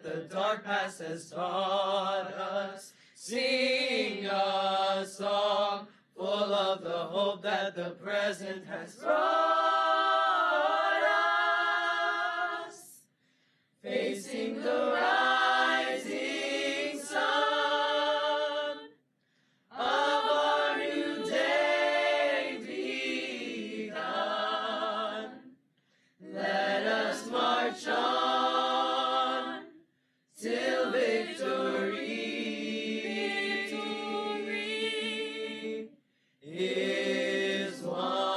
that the dark past has taught us. Sing a song full of the hope that the present has brought us. Facing the rising sun of our new day begun. Let us march on till victory is won.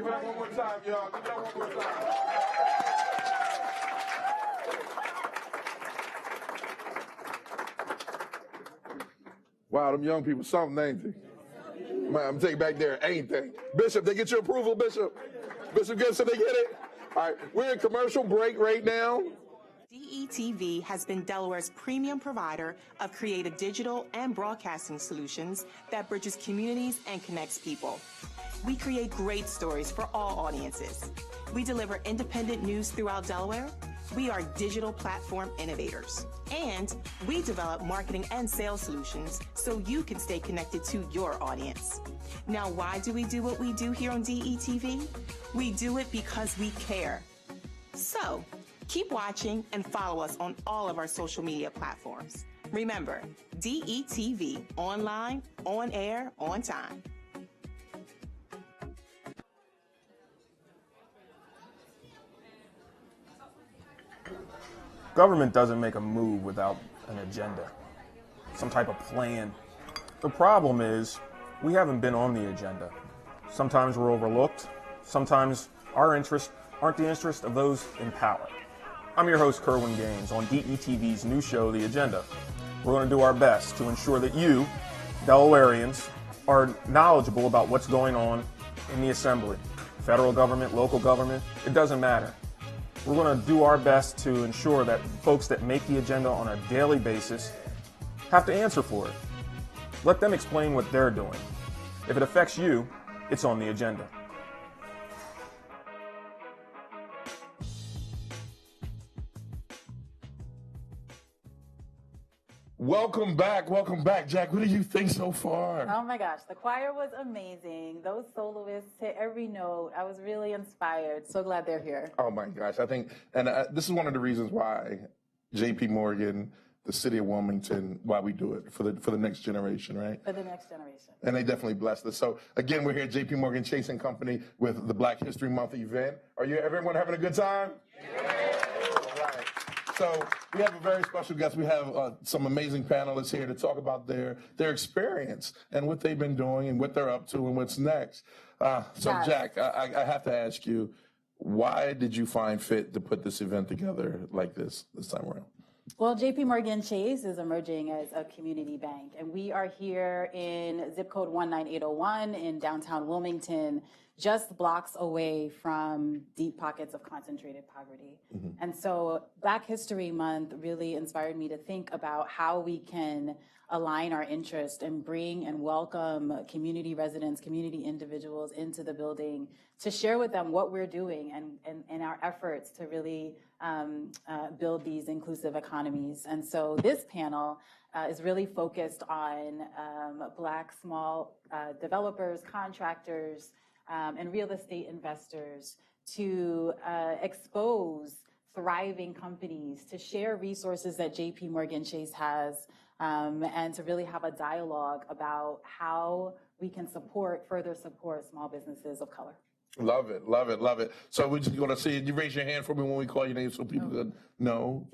it up one more time, y'all. Give it up one more time. Wow, them young people, something, ain't they? Man, I'm taking back there, ain't they? Bishop, they get your approval, Bishop? Bishop gets it, they get it? All right, we're in commercial break right now. DETV has been Delaware's premium provider of creative digital and broadcasting solutions that bridges communities and connects people. We create great stories for all audiences. We deliver independent news throughout Delaware. We are digital platform innovators. And we develop marketing and sales solutions so you can stay connected to your audience. Now, why do we do what we do here on DETV? We do it because we care. So, keep watching and follow us on all of our social media platforms. Remember, DETV, online, on air, on time. Government doesn't make a move without an agenda, some type of plan. The problem is we haven't been on the agenda. Sometimes we're overlooked. Sometimes our interests aren't the interest of those in power. I'm your host, Kerwin Gaines, on DETV's new show, The Agenda. We're going to do our best to ensure that you, Delawareans, are knowledgeable about what's going on in the Assembly. Federal government, local government, it doesn't matter. We're going to do our best to ensure that folks that make the agenda on a daily basis have to answer for it. Let them explain what they're doing. If it affects you, it's on the agenda. Welcome back, Jack. What do you think so far? Oh my gosh, the choir was amazing. Those soloists hit every note. I was really inspired. So glad they're here. Oh my gosh, I think, and this is one of the reasons why JPMorgan, the city of Wilmington, why we do it for the next generation, right? For the next generation. And they definitely blessed us. So again, we're here at JPMorgan Chase & Company with the Black History Month event. Are you everyone having a good time? Yeah. All right. So we have a very special guest. We have some amazing panelists here to talk about their experience and what they've been doing and what they're up to and what's next. Yes. Jack, I have to ask you, why did you find fit to put this event together like this time around? Well, JPMorgan Chase is emerging as a community bank, and we are here in zip code 19801 in downtown Wilmington, just blocks away from deep pockets of concentrated poverty. Mm-hmm. And so Black History Month really inspired me to think about how we can align our interest and bring and welcome community residents, community individuals into the building to share with them what we're doing and our efforts to really build these inclusive economies. And so this panel is really focused on Black small developers, contractors, and real estate investors to expose thriving companies, to share resources that JPMorgan Chase has, and to really have a dialogue about how we can further support small businesses of color. Love it, love it, love it. So we're just going to see you raise your hand for me when we call your name so people can know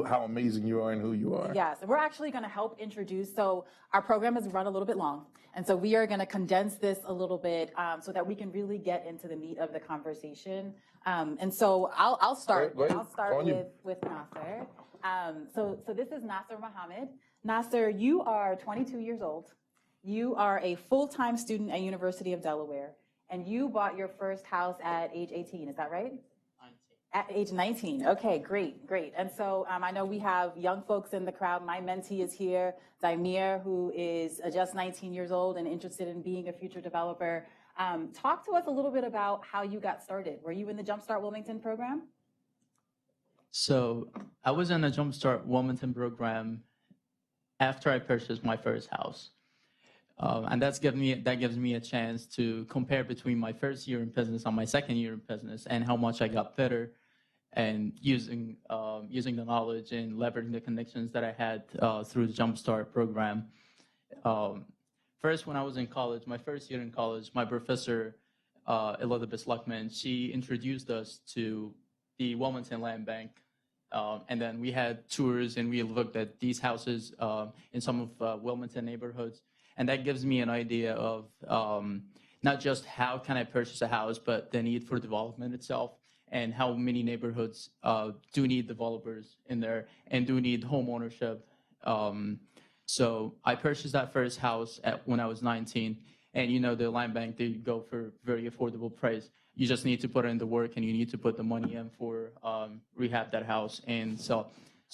how amazing you are and who you are. Yes, we're actually going to help introduce. So our program is run a little bit long. And so we are going to condense this a little bit so that we can really get into the meat of the conversation. And so I'll start. I'll start with Nasser. So this is Nasser Mohammed. Nasser, you are 22 years old. You are a full-time student at University of Delaware. And you bought your first house at age 18, is that right? 19. At age 19, okay, great. And so I know we have young folks in the crowd. My mentee is here, Daimir, who is just 19 years old and interested in being a future developer. Talk to us a little bit about how you got started. Were you in the Jumpstart Wilmington program? So I was in the Jumpstart Wilmington program after I purchased my first house. And that gives me a chance to compare between my first year in business and my second year in business and how much I got better and using the knowledge and leveraging the connections that I had through the Jumpstart program. First, when I was in college, my first year in college, my professor, Elizabeth Luckman, she introduced us to the Wilmington Land Bank. And then we had tours and we looked at these houses in some of Wilmington neighborhoods. And that gives me an idea of not just how can I purchase a house, but the need for development itself, and how many neighborhoods do need developers in there and do need home ownership. So I purchased that first house when I was 19, and the land bank, they go for very affordable price. You just need to put in the work, and you need to put the money in for rehab that house. And so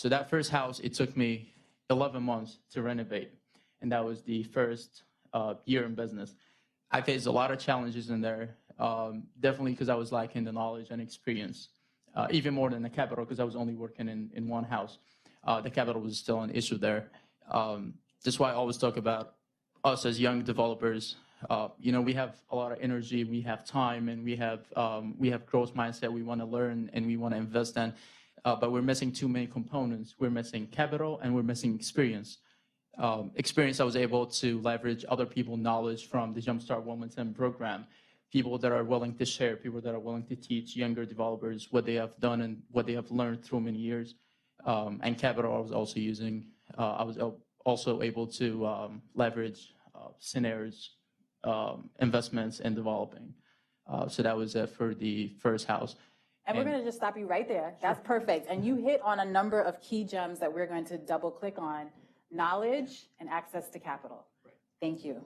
that first house, it took me 11 months to renovate, and that was the first year in business. I faced a lot of challenges in there, definitely because I was lacking the knowledge and experience, even more than the capital, because I was only working in one house. The capital was still an issue there. That's why I always talk about us as young developers. We have a lot of energy, we have time, and we have growth mindset. We want to learn and we want to invest in, but we're missing two main components. We're missing capital and we're missing experience. Experience, I was able to leverage other people's knowledge from the Jumpstart Wilmington program, people that are willing to share, people that are willing to teach younger developers what they have done and what they have learned through many years. And capital, I was also using, I was also able to leverage scenarios, investments, and developing. So that was it for the first house. And we're going to just stop you right there. That's perfect. And you hit on a number of key gems that we're going to double click on: knowledge and access to capital. Right. Thank you.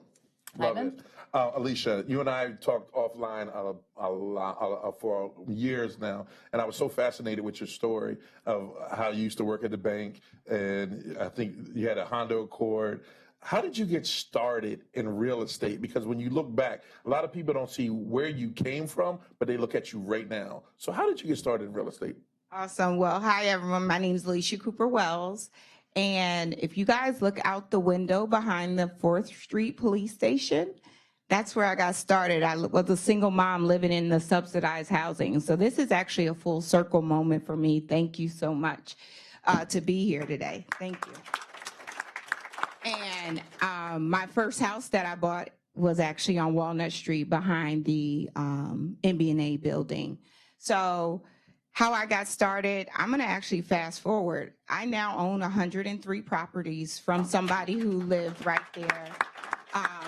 Love it. Alicia, you and I talked offline a lot for years now, and I was so fascinated with your story of how you used to work at the bank, and I think you had a Honda Accord. How did you get started in real estate? Because when you look back, a lot of people don't see where you came from, but they look at you right now. So how did you get started in real estate? Awesome. Well, hi, everyone. My name is Alicia Cooper Wells. And if you guys look out the window behind the 4th Street Police Station, that's where I got started. I was a single mom living in the subsidized housing. So this is actually a full circle moment for me. Thank you so much to be here today. Thank you. And my first house that I bought was actually on Walnut Street behind the MBNA building. So how I got started, I'm going to actually fast forward. I now own 103 properties from somebody who lived right there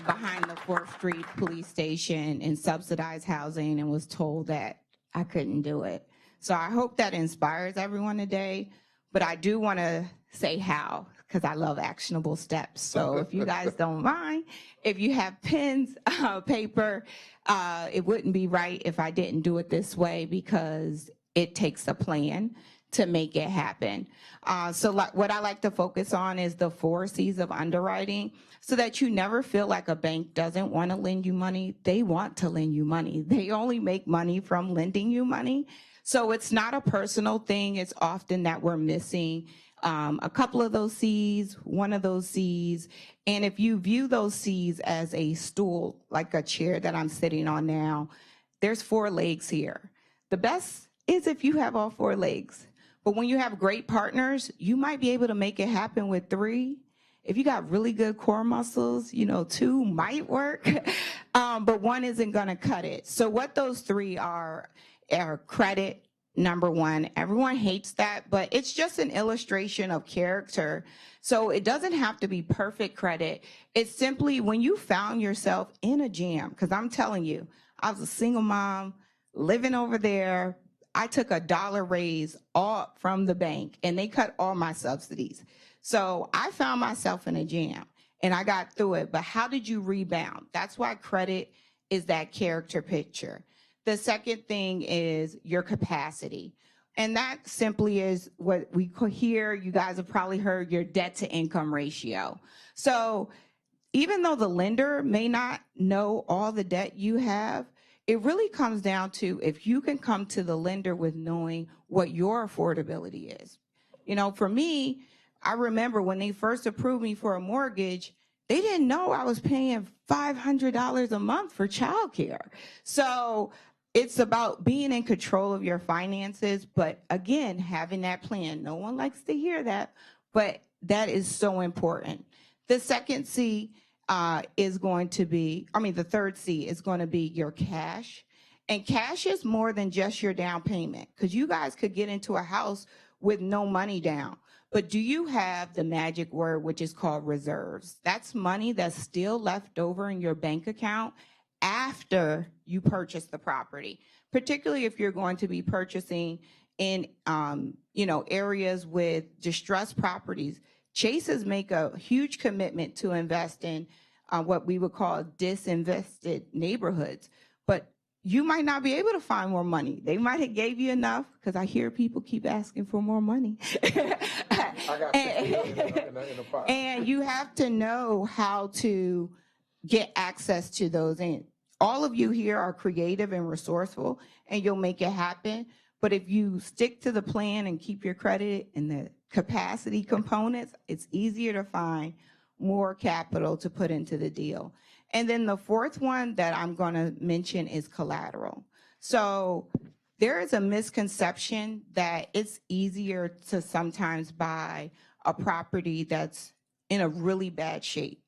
behind the 4th Street Police Station in subsidized housing and was told that I couldn't do it. So I hope that inspires everyone today, but I do want to say how, because I love actionable steps. So if you guys don't mind, if you have pens, paper, it wouldn't be right if I didn't do it this way, because it takes a plan to make it happen. So what I like to focus on is the 4 C's of underwriting, so that you never feel like a bank doesn't want to lend you money. They want to lend you money. They only make money from lending you money. So it's not a personal thing. It's often that we're missing a couple of those C's, one of those C's. And if you view those C's as a stool, like a chair that I'm sitting on now, there's 4 legs here. The best is if you have all 4 legs. But when you have great partners, you might be able to make it happen with 3. If you got really good core muscles, 2 might work, but 1 isn't gonna cut it. So what those 3 are credit, number 1. Everyone hates that, but it's just an illustration of character. So it doesn't have to be perfect credit. It's simply when you found yourself in a jam, because I'm telling you, I was a single mom living over there. I took a $1 raise all from the bank, and they cut all my subsidies. So I found myself in a jam, and I got through it. But how did you rebound? That's why credit is that character picture. The second thing is your capacity. And that simply is what we hear. You guys have probably heard your debt to income ratio. So even though the lender may not know all the debt you have, it really comes down to if you can come to the lender with knowing what your affordability is. For me, I remember when they first approved me for a mortgage, they didn't know I was paying $500 a month for childcare. So it's about being in control of your finances, but again, having that plan. No one likes to hear that, but that is so important. The second C is going to be, the third C is going to be your cash. And cash is more than just your down payment, because you guys could get into a house with no money down. But do you have the magic word, which is called reserves? That's money that's still left over in your bank account after you purchase the property, particularly if you're going to be purchasing in areas with distressed properties. Chases make a huge commitment to invest in what we would call disinvested neighborhoods, but you might not be able to find more money. They might have gave you enough, because I hear people keep asking for more money. I got in the pot. And you have to know how to get access to those. And all of you here are creative and resourceful, and you'll make it happen. But if you stick to the plan and keep your credit and the capacity components, it's easier to find more capital to put into the deal. And then the fourth one that I'm going to mention is collateral. So there is a misconception that it's easier to sometimes buy a property that's in a really bad shape,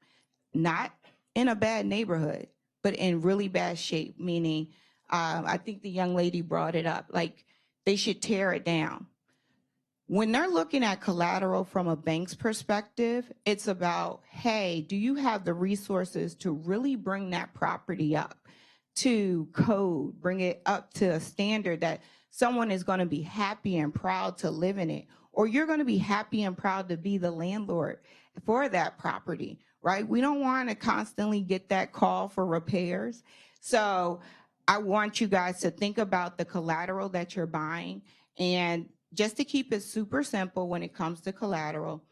not in a bad neighborhood, but in really bad shape, meaning I think the young lady brought it up, like they should tear it down. When they're looking at collateral from a bank's perspective, it's about, hey, do you have the resources to really bring that property up to code, bring it up to a standard that someone is going to be happy and proud to live in it, or you're going to be happy and proud to be the landlord for that property, right? We don't want to constantly get that call for repairs. So I want you guys to think about the collateral that you're buying. And just to keep it super simple when it comes to collateral,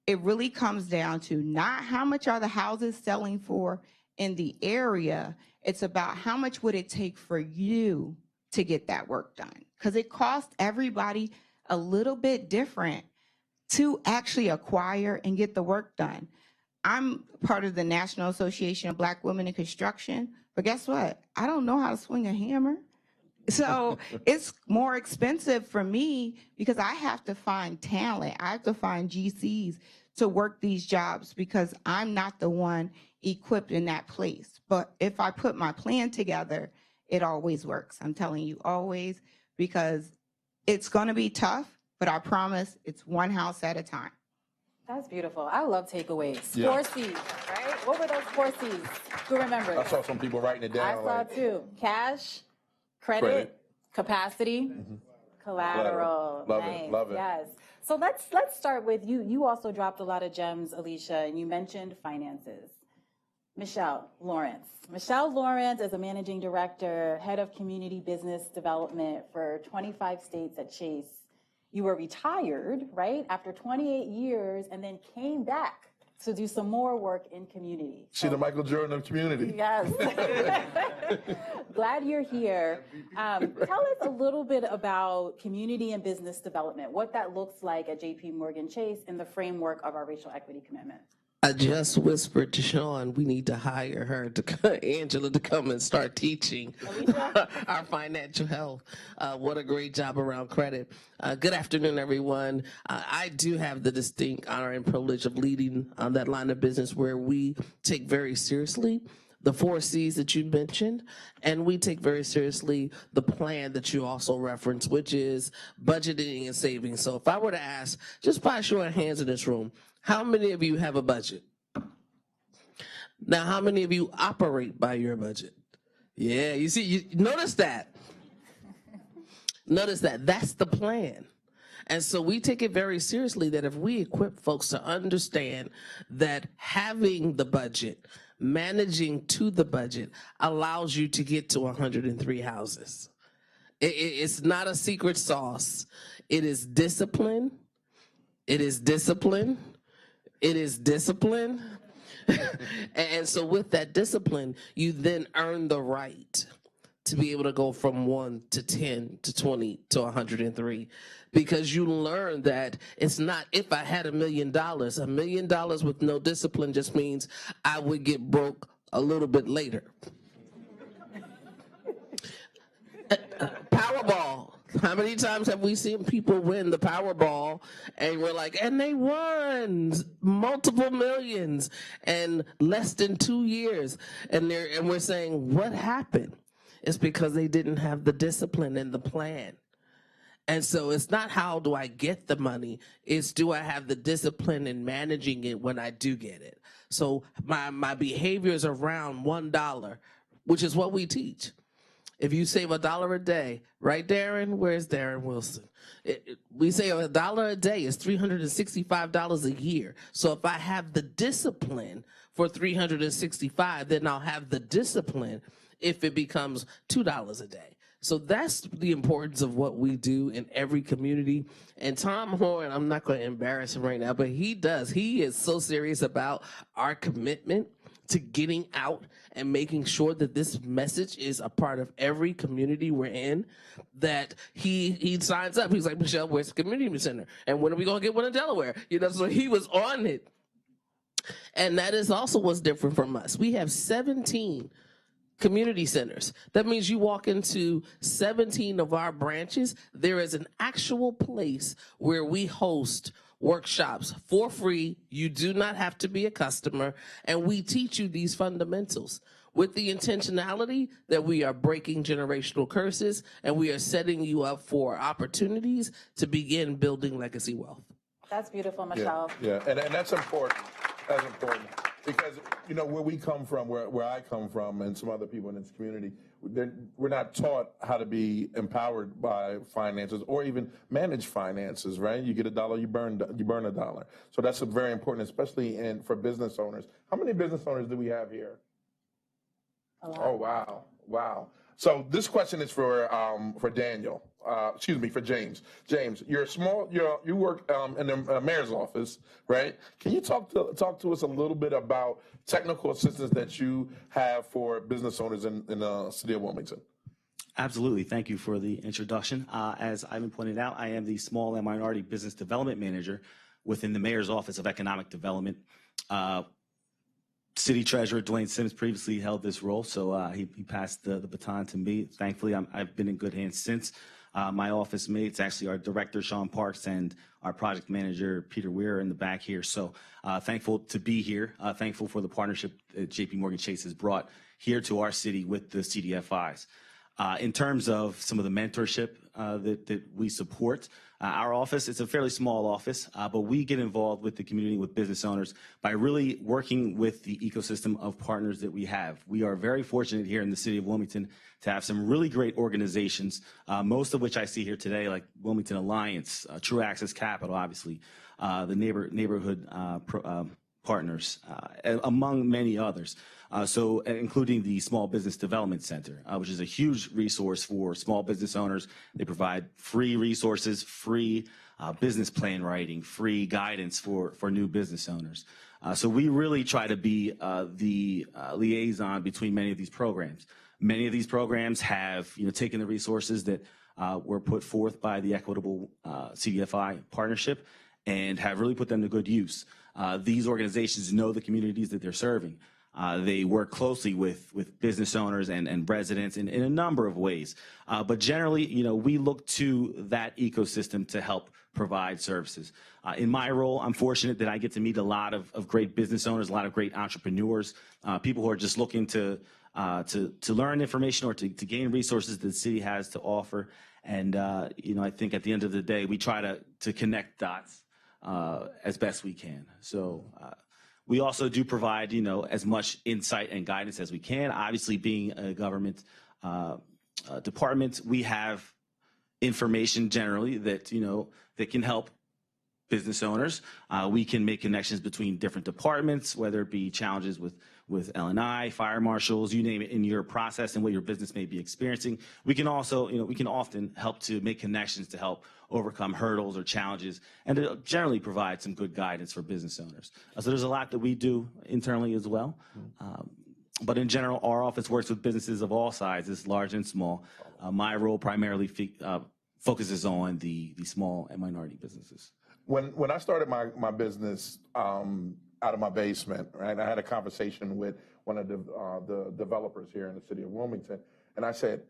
it really comes down to not how much are the houses selling for in the area. It's about how much would it take for you to get that work done, because it costs everybody a little bit different to actually acquire and get the work done. I'm part of the National Association of Black Women in Construction, but guess what? I don't know how to swing a hammer. So it's more expensive for me because I have to find talent. I have to find GCs to work these jobs because I'm not the one equipped in that place. But if I put my plan together, it always works. I'm telling you, always, because it's going to be tough, but I promise it's one house at a time. That's beautiful. I love takeaways. Yeah. 4 C's, right? What were those 4 C's? Who remembers? I saw some people writing it down. I saw too. Cash, credit, capacity, collateral. Love nice. it. Love it. Yes. So let's start with you. You also dropped a lot of gems, Alicia, and you mentioned finances. Michelle Lawrence. Michelle Lawrence is a managing director, head of community business development for 25 states at Chase. You were retired, right, after 28 years, and then came back to do some more work in community. She the Michael Jordan of community. Yes. Glad you're here. Tell us a little bit about community and business development, what that looks like at JPMorgan Chase in the framework of our racial equity commitment. I just whispered to Sean, we need to hire her, Angela, to come and start teaching our financial health. What a great job around credit. Good afternoon, everyone. I do have the distinct honor and privilege of leading that line of business where we take very seriously the 4 C's that you mentioned, and we take very seriously the plan that you also referenced, which is budgeting and saving. So if I were to ask, just by a show of hands in this room, how many of you have a budget? Now, how many of you operate by your budget? Yeah, you see, you notice that. Notice that. That's the plan. And so we take it very seriously that if we equip folks to understand that having the budget, managing to the budget, allows you to get to 103 houses. It's not a secret sauce. It is discipline. It is discipline. It is discipline. And so with that discipline, you then earn the right to be able to go from 1 to 10 to 20 to 103, because you learn that it's not if I had $1 million. $1 million with no discipline just means I would get broke a little bit later. Powerball. How many times have we seen people win the Powerball and we're like, and they won multiple millions in less than 2 years, and we're saying, what happened? It's because they didn't have the discipline and the plan. And so it's not how do I get the money, it's do I have the discipline in managing it when I do get it. So my behaviors around $1 which is what we teach. If you save $1 a day, right, Darren? Where's Darren Wilson? We say $1 a day is $365 a year. So if I have the discipline for $365, then I'll have the discipline if it becomes $2 a day. So that's the importance of what we do in every community. And Tom Horn, I'm not going to embarrass him right now, but he does. He is so serious about our commitment to getting out and making sure that this message is a part of every community we're in, that he signs up. He's like, Michelle, where's the community center? And when are we going to get one in Delaware? So he was on it. And that is also what's different from us. We have 17 community centers. That means you walk into 17 of our branches, there is an actual place where we host workshops for free. You do not have to be a customer, and we teach you these fundamentals with the intentionality that we are breaking generational curses and we are setting you up for opportunities to begin building legacy wealth. That's beautiful, Michelle. Yeah. And that's important. That's important. Because, where we come from, where I come from, and some other people in this community, we're not taught how to be empowered by finances or even manage finances, right? You get $1, you burn $1. So that's very important, especially for business owners. How many business owners do we have here? Oh, wow. So this question is for Daniel. For James. James, you work in the mayor's office, right? Can you talk to us a little bit about technical assistance that you have for business owners in the city of Wilmington? Absolutely. Thank you for the introduction. As Ivan pointed out, I am the Small and Minority Business Development Manager within the Mayor's Office of Economic Development. City Treasurer Dwayne Sims previously held this role, so he passed the baton to me. Thankfully, I've been in good hands since. My office mates, actually our director, Sean Parks, and our project manager, Peter Weir, in the back here. So thankful to be here, thankful for the partnership that JPMorgan Chase has brought here to our city with the CDFIs. In terms of some of the mentorship that we support, our office, it's a fairly small office, but we get involved with the community, with business owners, by really working with the ecosystem of partners that we have. We are very fortunate here in the city of Wilmington to have some really great organizations, most of which I see here today, like Wilmington Alliance, True Access Capital, obviously, the neighborhood partners, among many others. So including the Small Business Development Center, which is a huge resource for small business owners. They provide free resources, free business plan writing, free guidance for new business owners. So we really try to be the liaison between many of these programs. Many of these programs have taken the resources that were put forth by the Equitable CDFI partnership and have really put them to good use. These organizations know the communities that they're serving. They work closely with business owners and residents in a number of ways. But generally, we look to that ecosystem to help provide services. In my role, I'm fortunate that I get to meet a lot of great business owners, a lot of great entrepreneurs, people who are just looking to learn information or to gain resources that the city has to offer. And, I think at the end of the day, we try to connect dots as best we can. So we also do provide, as much insight and guidance as we can. Obviously, being a government department, we have information generally that, that can help business owners. We can make connections between different departments, whether it be challenges with L&I, fire marshals, you name it, in your process and what your business may be experiencing. We can also, we can often help to make connections to help overcome hurdles or challenges and to generally provide some good guidance for business owners. So there's a lot that we do internally as well. But in general, our office works with businesses of all sizes, large and small. My role primarily focuses on the small and minority businesses. When I started my business out of my basement, right, I had a conversation with one of the developers here in the city of Wilmington, and I said,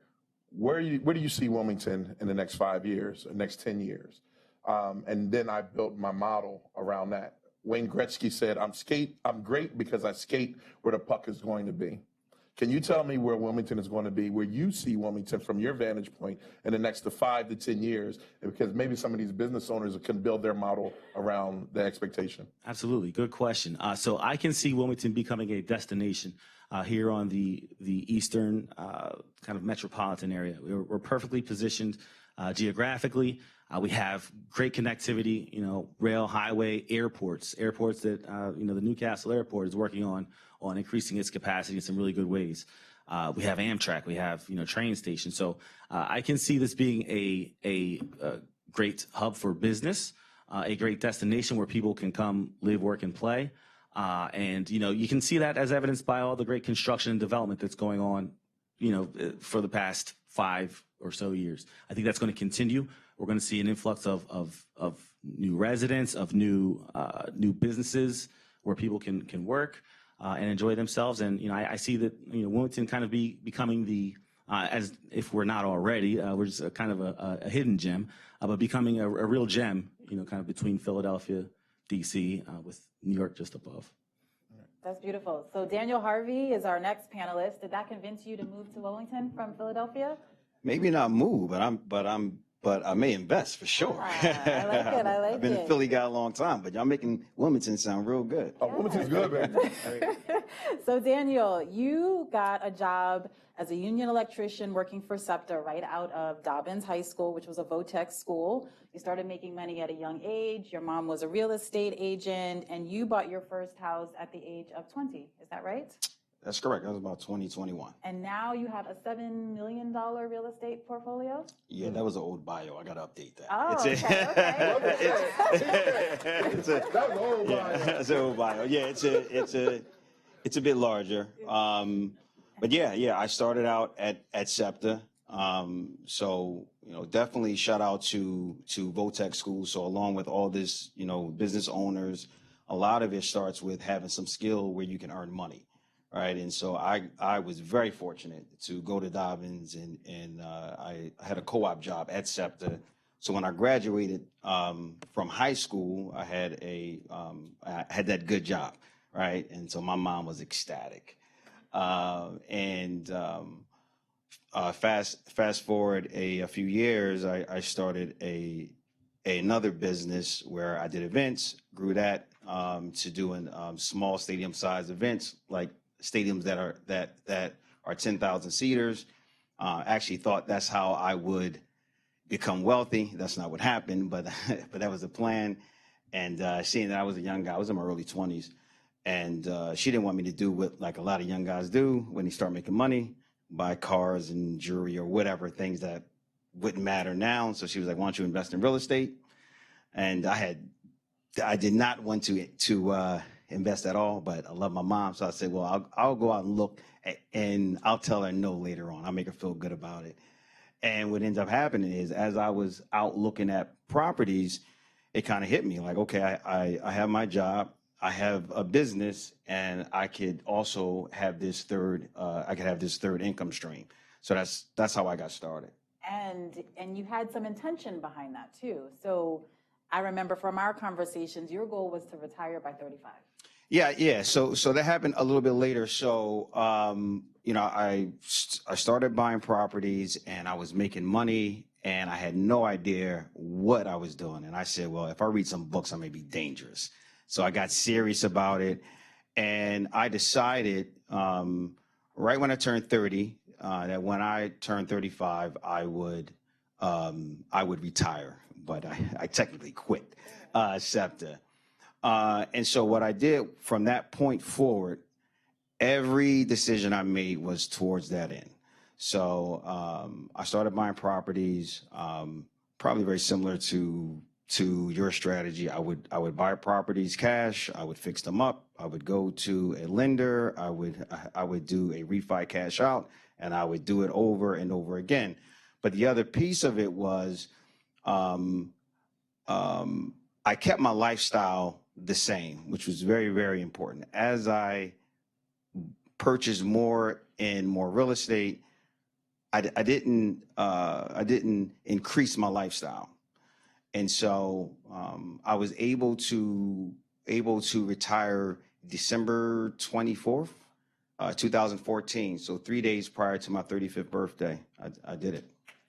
where do you see Wilmington in the next 5 years, the next 10 years? And then I built my model around that. Wayne Gretzky said, I'm great because I skate where the puck is going to be. Can you tell me where Wilmington is going to be, where you see Wilmington from your vantage point in the next 5 to 10 years? Because maybe some of these business owners can build their model around the expectation. Absolutely. Good question. So I can see Wilmington becoming a destination here on the eastern kind of metropolitan area. We're perfectly positioned geographically. We have great connectivity, rail, highway, airports that, the Newcastle Airport is working on increasing its capacity in some really good ways. We have Amtrak, we have, train stations. So I can see this being a great hub for business, a great destination where people can come, live, work, and play. And, you can see that as evidenced by all the great construction and development that's going on, for the past 5 or so years. I think that's going to continue. We're going to see an influx of new residents, of new businesses where people can work and enjoy themselves. And I see that Wilmington kind of becoming the as if we're not already, we're just a kind of a hidden gem, but becoming a real gem. Kind of between Philadelphia, D.C., with New York just above. That's beautiful. So Daniel Harvey is our next panelist. Did that convince you to move to Wilmington from Philadelphia? Maybe not move, but I may invest for sure. I like it. I like it. I've been in Philly guy a long time, but y'all making Wilmington sound real good. Oh, Wilmington's good, man. So Daniel, you got a job as a union electrician working for SEPTA right out of Dobbins High School, which was a VOTEC school. You started making money at a young age. Your mom was a real estate agent, and you bought your first house at the age of 20. Is that right? That's correct. That was about 2021. And now you have a $7 million real estate portfolio? Yeah, that was an old bio. I got to update that. Oh, okay. That was old bio. It's an old bio. Yeah, it's a bit larger. But yeah, I started out at SEPTA. So, definitely shout out to VOTEC School. So along with all this, business owners, a lot of it starts with having some skill where you can earn money. Right. And so I was very fortunate to go to Dobbins and I had a co-op job at SEPTA. So when I graduated from high school, I had that good job. Right. And so my mom was ecstatic. Fast forward a few years, I started another business where I did events, grew that to doing small stadium size events like stadiums that are 10,000 seaters. Actually thought that's how I would become wealthy. That's not what happened, but that was the plan. And seeing that I was a young guy, I was in my early 20s, and she didn't want me to do what like a lot of young guys do when they start making money, buy cars and jewelry or whatever, things that wouldn't matter now. So she was like, "Why don't you invest in real estate?" And I did not want to invest at all, but I love my mom. So I said, well, I'll go out and look and I'll tell her no later on. I'll make her feel good about it. And what ends up happening is as I was out looking at properties, it kind of hit me like, okay, I have my job, I have a business, and I could also have this third income stream. So that's how I got started. And you had some intention behind that too. So I remember from our conversations, your goal was to retire by 35. Yeah. So that happened a little bit later. So, I started buying properties and I was making money and I had no idea what I was doing. And I said, well, if I read some books, I may be dangerous. So I got serious about it. And I decided right when I turned 30, that when I turned 35, I would retire. But I technically quit SEPTA. And so what I did from that point forward, every decision I made was towards that end. So I started buying properties, probably very similar to your strategy. I would buy properties cash. I would fix them up. I would go to a lender. I would do a refi cash out, and I would do it over and over again. But the other piece of it was I kept my lifestyle the same, which was very, very important. As I purchased more and more real estate, I didn't increase my lifestyle. And so I was able to retire December 24th 2014. So 3 days prior to my 35th birthday, I did it.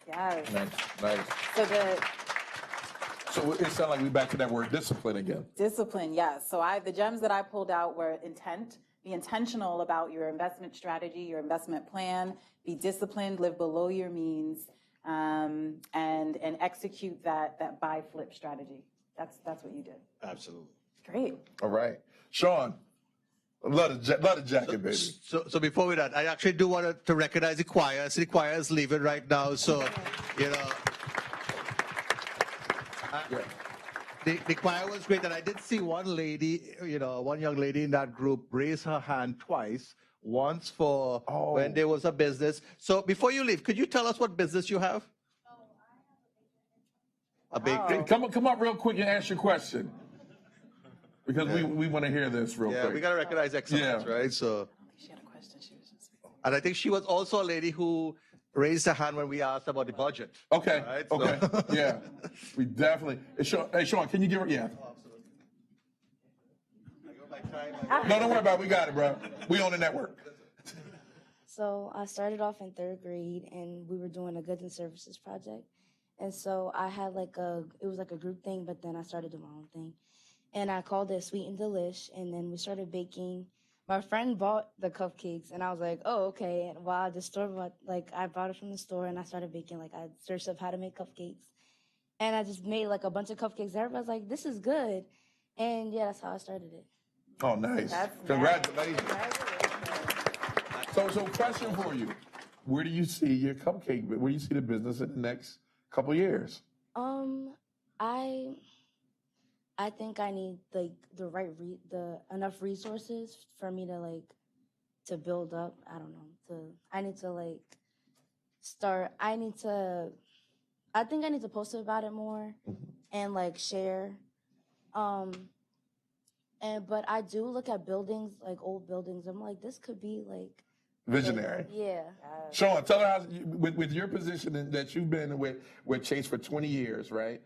Yes. Nice. So So it sounds like we're back to that word discipline again. discipline, yes. So the gems that I pulled out were intent. Be intentional about your investment strategy, your investment plan. Be disciplined, live below your means, and execute that buy flip strategy. That's what you did. Absolutely. Great. All right. Sean, love the jacket, baby. So before we that, I actually do want to recognize the choir. I see the choir is leaving right now, so, you know. The choir was great, and I did see one lady, one young lady in that group raise her hand twice. Once for when there was a business. So before you leave, could you tell us what business you have? A bakery? Come up real quick and ask your question. Because we want to hear this real quick. Yeah, we got to recognize excellence, right? So. She had a question. She was just. And I think she was also a lady who raised her hand when we asked about the budget. Okay. Right? Okay. Yeah. We definitely. Hey, Sean, can you give her? Yeah. No, don't worry about it. We got it, bro. We on the network. So I started off in 3rd grade, and we were doing a goods and services project. And so I had it was like a group thing, but then I started doing my own thing. And I called it Sweet and Delish, and then we started baking. My friend bought the cupcakes, and I was like, oh, okay. And while the store bought, I bought it from the store, and I started baking. I searched up how to make cupcakes. And I just made a bunch of cupcakes. Everybody's like, this is good. And yeah, that's how I started it. Oh, nice. Congratulations. So question for you. Where do you see your cupcake, where do you see the business in the next couple years? I think I need enough resources for me to build up. I don't know. I think I need to post about it more and share. But I do look at buildings, old buildings. I'm like, this could be Visionary. Yeah. Sean, tell her how, with your position that you've been with Chase for 20 years, right?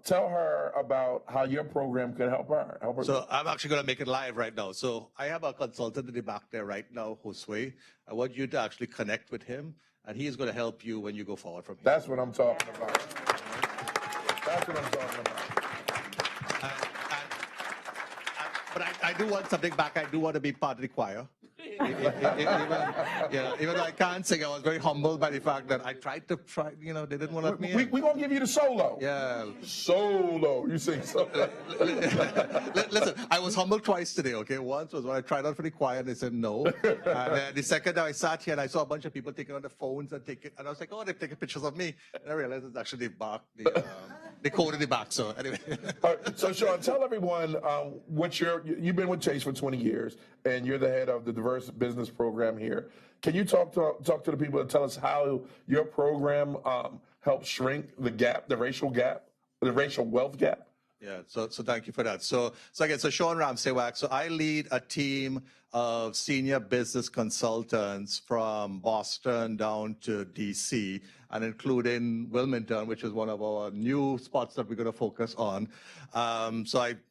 Tell her about how your program could help her. So I'm actually going to make it live right now. So I have a consultant in the back there right now, Josue. I want you to actually connect with him, and he is going to help you when you go forward from here. That's what I'm talking about. That's what I'm talking about. But I do want something back. I do want to be part of the choir. Even though I can't sing, I was very humbled by the fact that I tried, they didn't want to let me in. We're going to give you the solo. Yeah. Solo. You sing solo. Listen, I was humbled twice today, okay? Once was when I tried out for the choir and they said no. And then the second time I sat here and I saw a bunch of people taking on their phones and I was like, oh, they're taking pictures of me. And I realized it's actually the code in the back. So anyway. All right, so Sean, tell everyone you've been with Chase for 20 years and you're the head of the diverse business program here. Can you talk to the people and tell us how your program helps shrink the gap, the racial wealth gap? Yeah, so thank you for that. So again, Sean Ramsey-Wack. So I lead a team of senior business consultants from Boston down to DC, and including Wilmington, which is one of our new spots that we're going to focus on.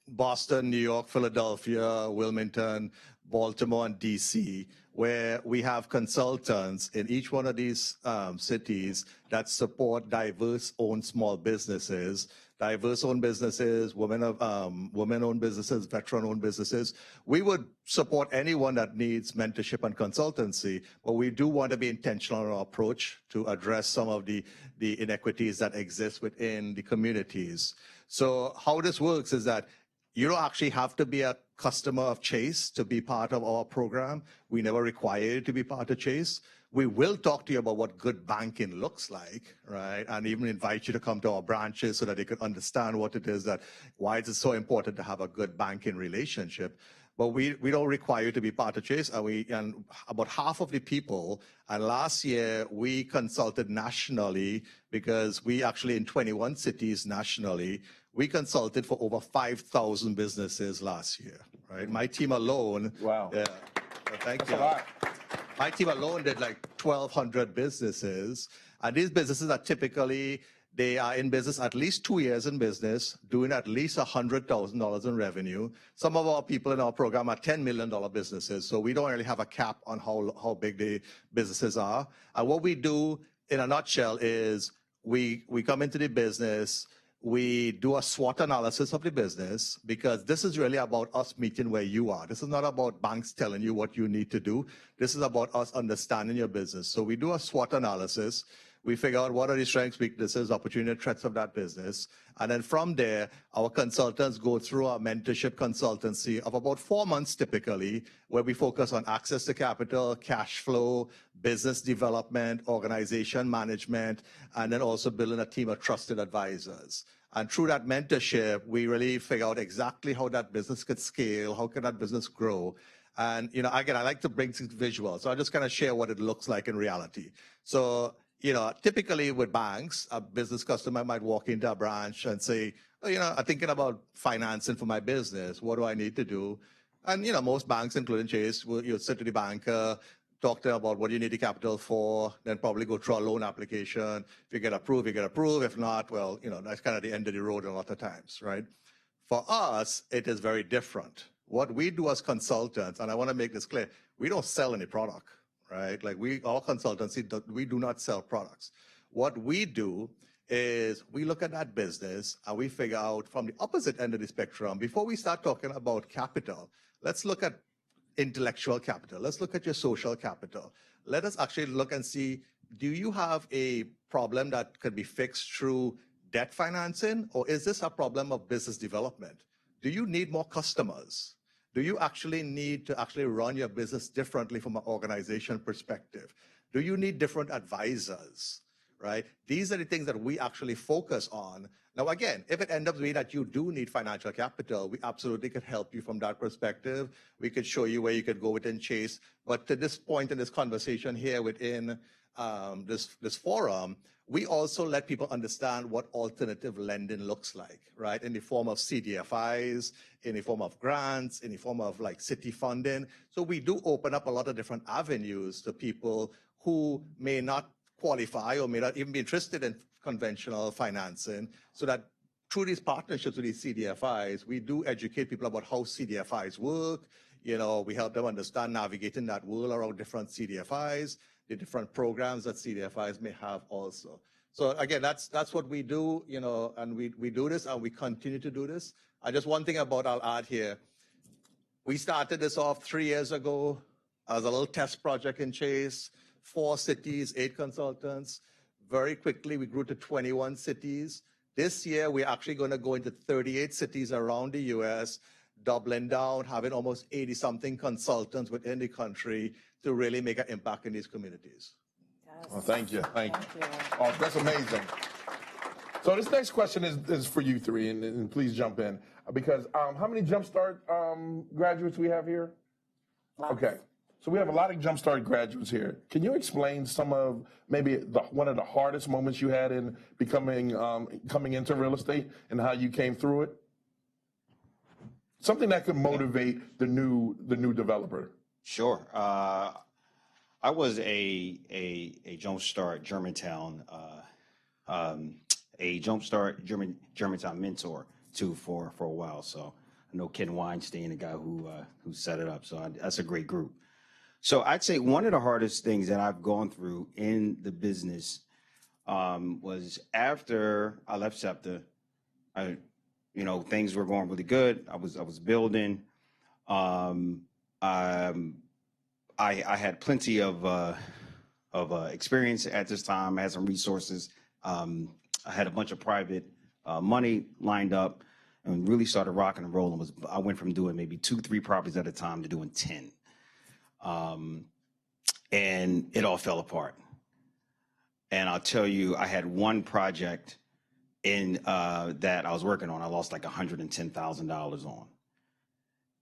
Boston, New York, Philadelphia, Wilmington, Baltimore, and DC, where we have consultants in each one of these cities that support diverse-owned small businesses, diverse-owned businesses, women-owned businesses, veteran-owned businesses. We would support anyone that needs mentorship and consultancy, but we do want to be intentional in our approach to address some of the inequities that exist within the communities. So how this works is that you don't actually have to be a customer of Chase to be part of our program. We never require you to be part of Chase. We will talk to you about what good banking looks like, right? And even invite you to come to our branches so that they can understand what it is why it is so important to have a good banking relationship. But we don't require you to be part of Chase. And about half of the people, and last year we consulted nationally because we actually in 21 cities nationally, we consulted for over 5,000 businesses last year, right? My team alone. Wow. Yeah. Thank you. That's a lot. My team alone did 1,200 businesses. And these businesses are typically They are in business at least 2 years in business, doing at least $100,000 in revenue. Some of our people in our program are $10 million businesses, so we don't really have a cap on how big the businesses are. And what we do in a nutshell is we come into the business, we do a SWOT analysis of the business, because this is really about us meeting where you are. This is not about banks telling you what you need to do. This is about us understanding your business. So we do a SWOT analysis. We figure out what are the strengths, weaknesses, opportunity, threats of that business. And then from there, our consultants go through our mentorship consultancy of about 4 months typically, where we focus on access to capital, cash flow, business development, organization management, and then also building a team of trusted advisors. And through that mentorship, we really figure out exactly how that business could scale, how can that business grow. And, you know, again, I like to bring things visual. So I'll just kind of share what it looks like in reality. So, you know, typically with banks, a business customer might walk into a branch and say, oh, you know, I'm thinking about financing for my business. What do I need to do? And, you know, most banks, including Chase, you'll sit to the banker, talk to them about what you need the capital for, then probably go through a loan application. If you get approved, you get approved. If not, well, you know, that's kind of the end of the road a lot of times, right? For us, it is very different. What we do as consultants, and I want to make this clear, we don't sell any product. Right? Like our consultancy, we do not sell products. What we do is we look at that business and we figure out from the opposite end of the spectrum, before we start talking about capital, let's look at intellectual capital. Let's look at your social capital. Let us actually look and see, do you have a problem that could be fixed through debt financing, or is this a problem of business development? Do you need more customers? Do you actually need to actually run your business differently from an organization perspective? Do you need different advisors, right? These are the things that we actually focus on. Now, again, if it ends up being that you do need financial capital, we absolutely could help you from that perspective. We could show you where you could go within Chase. But to this point in this conversation here within this forum, we also let people understand what alternative lending looks like, right? In the form of CDFIs, in the form of grants, in the form of like city funding. So we do open up a lot of different avenues to people who may not qualify or may not even be interested in conventional financing, so that through these partnerships with these CDFIs, we do educate people about how CDFIs work. You know, we help them understand navigating that world around different CDFIs, the different programs that CDFIs may have also. So again, that's what we do, you know, and we do this and we continue to do this. Just one thing I'll add here. We started this off 3 years ago as a little test project in Chase, 4 cities, 8 consultants. Very quickly, we grew to 21 cities. This year, we're actually going to go into 38 cities around the US, doubling down, having almost 80-something consultants within the country to really make an impact in these communities. Yes. Well, thank you. Thank you. Oh, that's amazing. So this next question is for you three, and please jump in. Because how many Jumpstart graduates we have here? Lots. Okay. So we have a lot of Jumpstart graduates here. Can you explain some of maybe one of the hardest moments you had in becoming coming into real estate and how you came through it? Something that could motivate the new developer. Sure. I was a Jumpstart Germantown Germantown mentor too for a while. So I know Ken Weinstein, the guy who set it up. So that's a great group. So I'd say one of the hardest things that I've gone through in the business was after I left SEPTA. Things were going really good. I was building. I had plenty of experience at this time. I had some resources. I had a bunch of private money lined up, and really started rocking and rolling. I went from doing maybe 2-3 properties at a time to doing 10. And it all fell apart. And I'll tell you, I had one project in that I was working on. I lost like $110,000 on.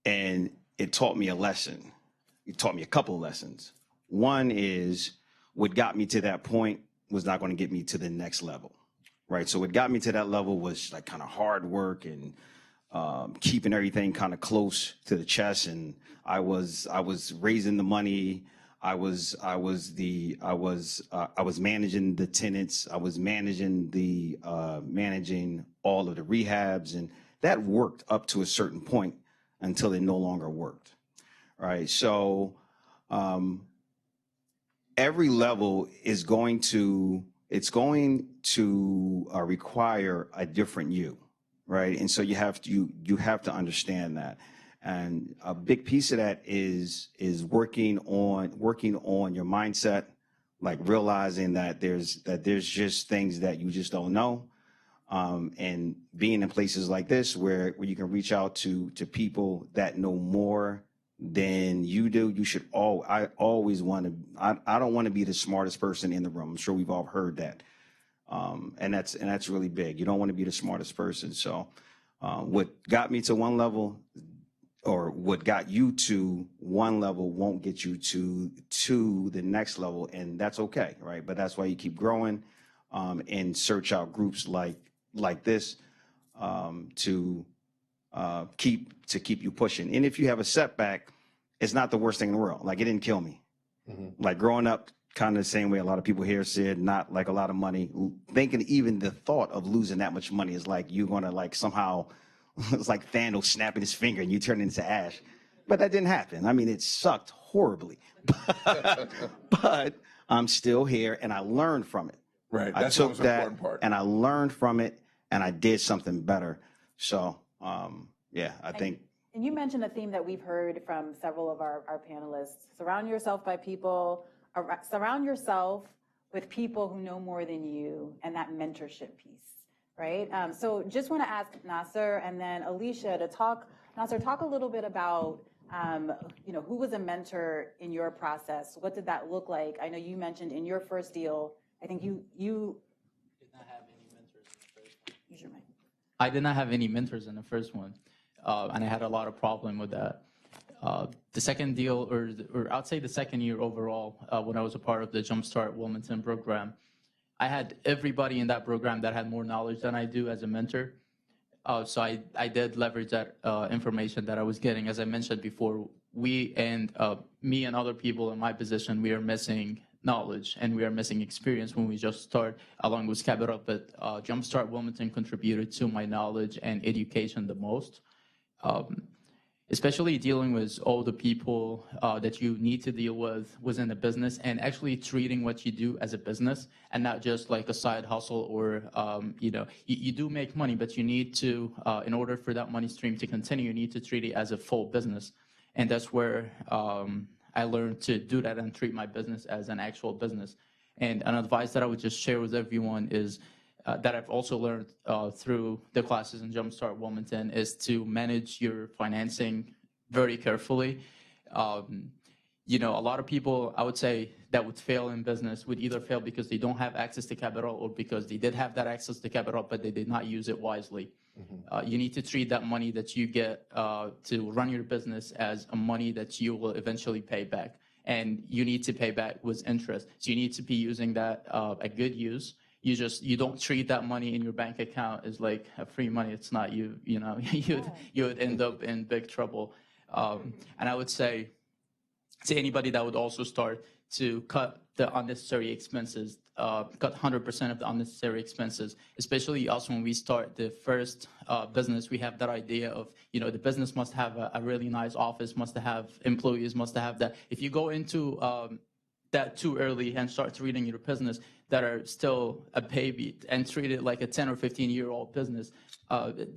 And it taught me a lesson. It taught me a couple of lessons. One is what got me to that point was not going to get me to the next level, right? So what got me to that level was like kind of hard work and keeping everything kind of close to the chest. And I was raising the money. I was managing the tenants. I was managing all of the rehabs, and that worked up to a certain point until it no longer worked. Right. So every level is going to require a different you. Right. And so you have to understand that. And a big piece of that is working on your mindset, like realizing that there's just things that you just don't know. And being in places like this where you can reach out to people that know more than you do. I don't want to be the smartest person in the room. I'm sure we've all heard that. And that's really big. You don't want to be the smartest person. So what got me to one level, or what got you to one level, won't get you to the next level, and that's okay, right? But that's why you keep growing, and search out groups like this to keep you pushing. And if you have a setback, it's not the worst thing in the world. Like, it didn't kill me. Mm-hmm. Like, growing up kind of the same way a lot of people here said, not like a lot of money, thinking even the thought of losing that much money is like you're gonna like somehow. It's like Thanos snapping his finger and you turn into ash. But that didn't happen. I mean, it sucked horribly. But I'm still here, and I learned from it. Right. I took that and I learned from it, and I did something better. So, I think. And you mentioned a theme that we've heard from several of our panelists. Surround yourself with people who know more than you, and that mentorship piece. Right. So just want to ask Nasser and then Alicia to talk a little bit about, who was a mentor in your process? What did that look like? I know you mentioned in your first deal, I think you did not have any mentors in the first one. Use your mic. I did not have any mentors in the first one, and I had a lot of problem with that. The second deal, or I'd say the second year overall, when I was a part of the Jumpstart Wilmington program, I had everybody in that program that had more knowledge than I do as a mentor. So I did leverage that information that I was getting. As I mentioned before, me and other people in my position, we are missing knowledge and we are missing experience when we just start, along with Capital. But Jumpstart Wilmington contributed to my knowledge and education the most. Especially dealing with all the people that you need to deal with within the business, and actually treating what you do as a business and not just like a side hustle, or, you do make money, but you need to, in order for that money stream to continue, you need to treat it as a full business. And that's where I learned to do that and treat my business as an actual business. And an advice that I would just share with everyone is, that I've also learned through the classes in Jumpstart Wilmington, is to manage your financing very carefully. A lot of people, I would say, that would fail in business would either fail because they don't have access to capital, or because they did have that access to capital, but they did not use it wisely. Mm-hmm. You need to treat that money that you get to run your business as a money that you will eventually pay back. And you need to pay back with interest. So you need to be using that a good use. You don't treat that money in your bank account as like a free money. It's not. You would end up in big trouble. And I would say to anybody that would also start to cut the unnecessary expenses, cut 100% of the unnecessary expenses, especially us when we start the first business. We have that idea of, the business must have a really nice office, must have employees, must have that. If you go into that too early and start treating your business that are still a baby and treat it like a 10 or 15-year-old business,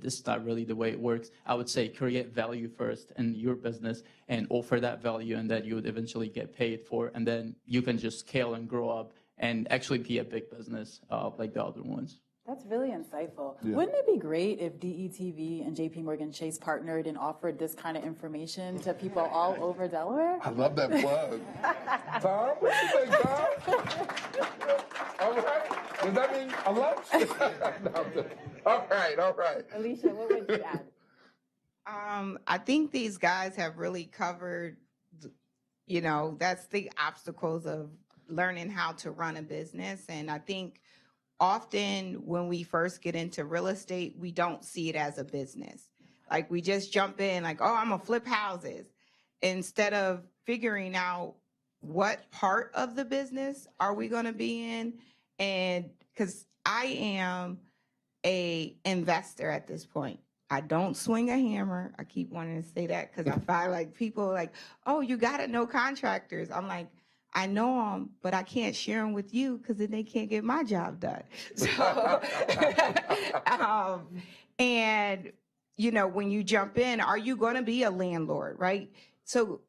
this is not really the way it works. I would say create value first in your business and offer that value, and that you would eventually get paid for, and then you can just scale and grow up and actually be a big business like the other ones. That's really insightful. Yeah. Wouldn't it be great if DETV and JPMorgan Chase partnered and offered this kind of information to people all over Delaware? I love that plug. Tom, what do you think, Tom? All right. Does that mean a lunch? All right. Alicia, what would you add? I think these guys have really covered, that's the obstacles of learning how to run a business. And I think often when we first get into real estate, we don't see it as a business. Like, we just jump in like, oh, I'm gonna flip houses, instead of figuring out what part of the business are we going to be in? And because I am a investor at this point. I don't swing a hammer. I keep wanting to say that because I find like people are like, oh, you got to know contractors. I'm like, I know them, but I can't share them with you because then they can't get my job done. So, and you know, when you jump in, are you going to be a landlord, right? So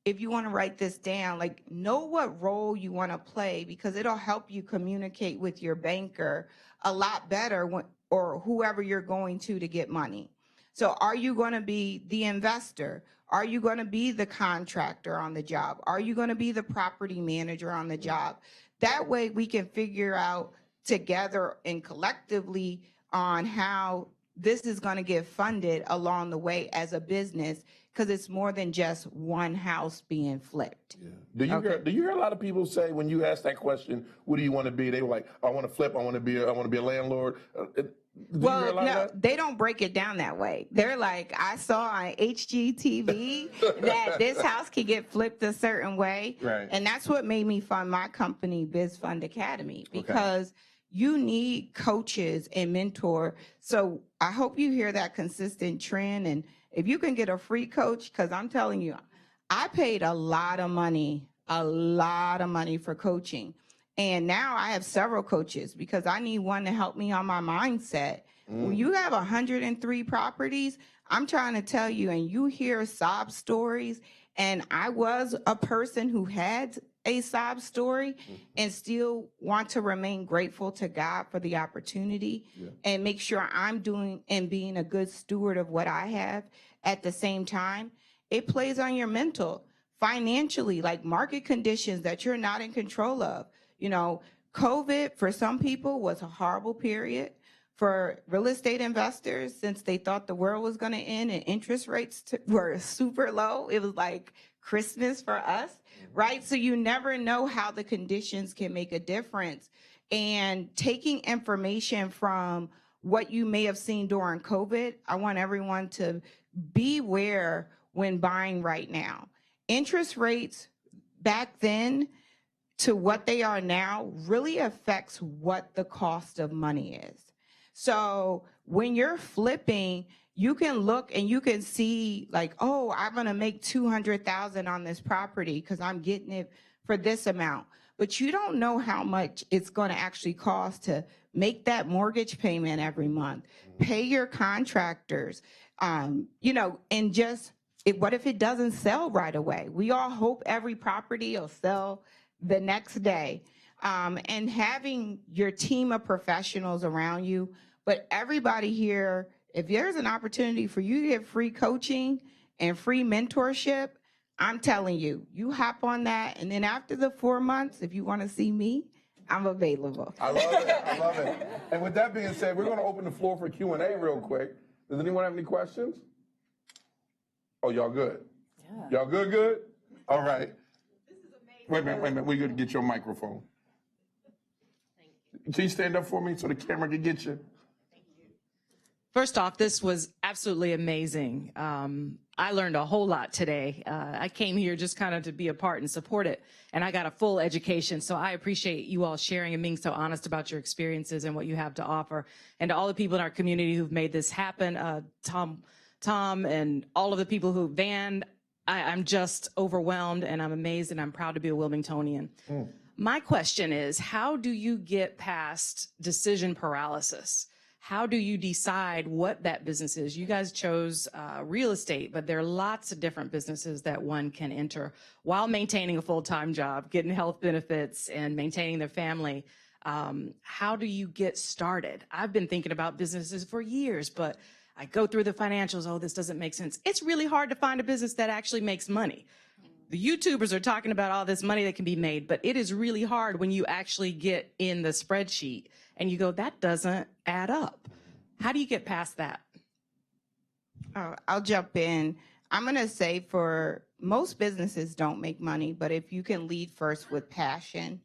if you want to write this down, like know what role you want to play because it'll help you communicate with your banker a lot better or whoever you're going to get money. So are you going to be the investor? Are you going to be the contractor on the job? Are you going to be the property manager on the job? That way we can figure out together and collectively on how this is going to get funded along the way as a business because it's more than just one house being flipped. Yeah. Do you hear a lot of people say when you ask that question, what do you want to be? They were like, I want to flip. I want to be a landlord. Well, no, they don't break it down that way. They're like, I saw on HGTV that this house can get flipped a certain way. Right. And that's what made me fund my company, Biz Fund Academy, because you need coaches and mentor. So I hope you hear that consistent trend. And if you can get a free coach, because I'm telling you, I paid a lot of money for coaching. And now I have several coaches because I need one to help me on my mindset. When you have 103 properties, I'm trying to tell you, and you hear sob stories, and I was a person who had a sob story and still want to remain grateful to God for the opportunity and make sure I'm doing and being a good steward of what I have. At the same time, it plays on your mental, financially, like market conditions that you're not in control of. You know, COVID for some people was a horrible period. For real estate investors, since they thought the world was going to end and interest rates were super low, it was like Christmas for us, right? So you never know how the conditions can make a difference. And taking information from what you may have seen during COVID, I want everyone to beware when buying right now. Interest rates back then to what they are now really affects what the cost of money is. So when you're flipping, you can look and you can see like, oh, I'm going to make $200,000 on this property because I'm getting it for this amount. But you don't know how much it's going to actually cost to make that mortgage payment every month, pay your contractors, you know, and just what if it doesn't sell right away? We all hope every property will sell the next day. And having your team of professionals around you, but everybody here, if there's an opportunity for you to get free coaching and free mentorship, I'm telling you, you hop on that. And then after the 4 months, if you want to see me, I'm available. I love it. I love it. And with that being said, we're going to open the floor for Q&A real quick. Does anyone have any questions? Oh, y'all good? Yeah. Y'all good? All right. This is amazing. Wait a minute. We're going to get your microphone. Thank you. Can you stand up for me so the camera can get you? First off, this was absolutely amazing. I learned a whole lot today. I came here just kind of to be a part and support it, and I got a full education. So I appreciate you all sharing and being so honest about your experiences and what you have to offer. And to all the people in our community who've made this happen, Tom, and all of the people who Van, I'm just overwhelmed, and I'm amazed, and I'm proud to be a Wilmingtonian. My question is, how do you get past decision paralysis? How do you decide what that business is? You guys chose real estate, but there are lots of different businesses that one can enter while maintaining a full-time job, getting health benefits, and maintaining their family. How do you get started? I've been thinking about businesses for years, but I go through the financials, oh, this doesn't make sense. It's really hard to find a business that actually makes money. The YouTubers are talking about all this money that can be made, but it is really hard when you actually get in the spreadsheet and you go, that doesn't add up. How do you get past that? I'll jump in. I'm going to say for most businesses don't make money, but if you can lead first with passion,